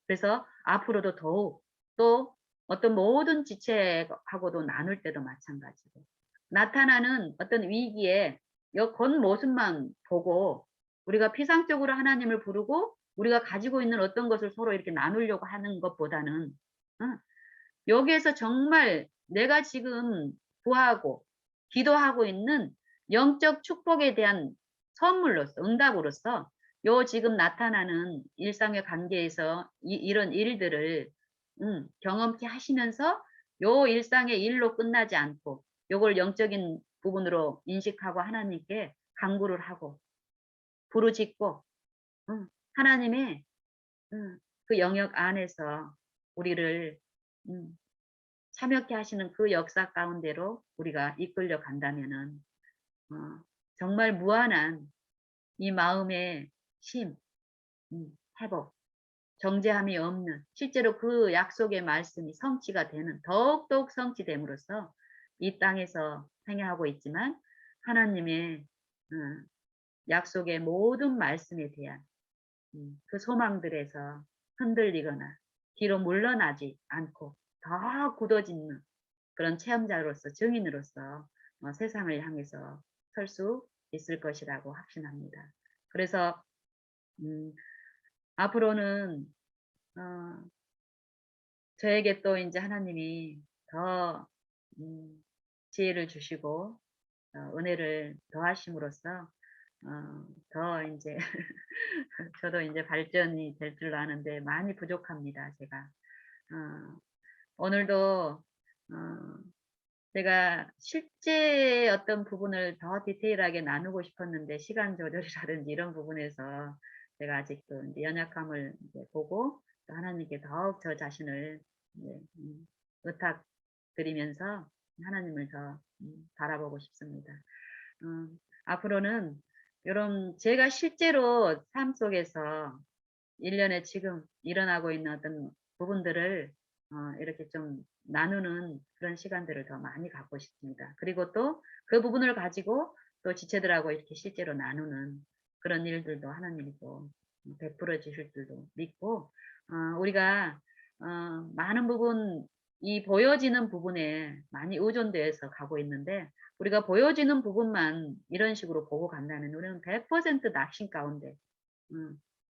그래서 앞으로도 더욱 또 어떤 모든 지체하고도 나눌 때도 마찬가지고 나타나는 어떤 위기에 요 겉모습만 보고 우리가 피상적으로 하나님을 부르고 우리가 가지고 있는 어떤 것을 서로 이렇게 나누려고 하는 것보다는 어 여기에서 정말 내가 지금 구하고 기도하고 있는 영적 축복에 대한 선물로서 응답으로서 요 지금 나타나는 일상의 관계에서 이런 일들을 경험케 하시면서 요 일상의 일로 끝나지 않고 요걸 영적인 부분으로 인식하고 하나님께 간구를 하고 부르짖고 하나님의 그 영역 안에서 우리를 음 참여케 하시는 그 역사 가운데로 우리가 이끌려 간다면은 어 정말 무한한 이 마음의 쉼, 회복, 정죄함이 없는 실제로 그 약속의 말씀이 성취가 되는 더욱더욱 성취됨으로써 이 땅에서 행해하고 있지만 하나님의 음 약속의 모든 말씀에 대한 그 소망들에서 흔들리거나 뒤로 물러나지 않고 더 굳어지는 그런 체험자로서 증인으로서 세상을 향해서 설 수 있을 것이라고 확신합니다. 그래서 음 앞으로는 어 저에게 또 인제 하나님이 더 지혜를 주시고 은혜를 더하심으로써 더 인제 저도 인제 발전이 될 줄 아는데 많이 부족합니다, 제가. 어 오늘도 어 제가 실제 어떤 부분을 더 디테일하게 나누고 싶었는데 시간 조절이라든지 이런 부분에서 제가 아직도 인제 연약함을 이제 보고 또 하나님께 더욱 저 자신을 이제 의탁드리면서 하나님을 더 바라보고 싶습니다. 앞으로는 요런 제가 실제로 삶 속에서 일련의 지금 일어나고 있는 어떤 부분들을 이렇게 좀 나누는 그런 시간들을 더 많이 갖고 싶습니다. 그리고 또 그 부분을 가지고 또 지체들하고 이렇게 실제로 나누는 그런 일들도 하나님이 또 베풀어 주실 줄도 믿고 우리가 많은 부분 이 보여지는 부분에 많이 의존돼서 가고 있는데 우리가 보여지는 부분만 이런 식으로 보고 간다면 우리는 100% 낙심 가운데 음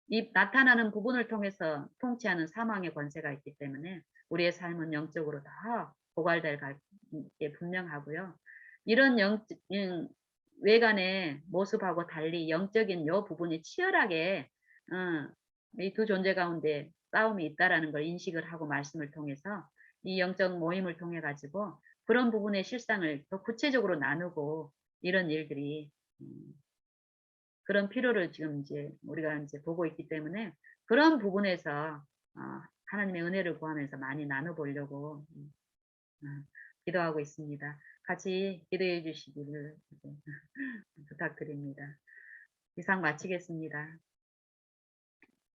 이 나타나는 부분을 통해서 통치하는 사망의 권세가 있기 때문에 우리의 삶은 영적으로 다 고갈될 게 분명하고요. 이런 외관의 모습하고 달리 영적인 요 부분이 치열하게 이 두 존재 가운데 싸움이 있다라는 걸 인식을 하고 말씀을 통해서 이 영적 모임을 통해 가지고 그런 부분의 실상을 더 구체적으로 나누고 이런 일들이 음 그런 필요를 지금 인제 우리가 인제 보고 있기 때문에 그런 부분에서 어 하나님의 은혜를 구하면서 많이 나눠 보려고 기도하고 있습니다. 같이 기도해 주시기를 이제 부탁드립니다. 이상 마치겠습니다.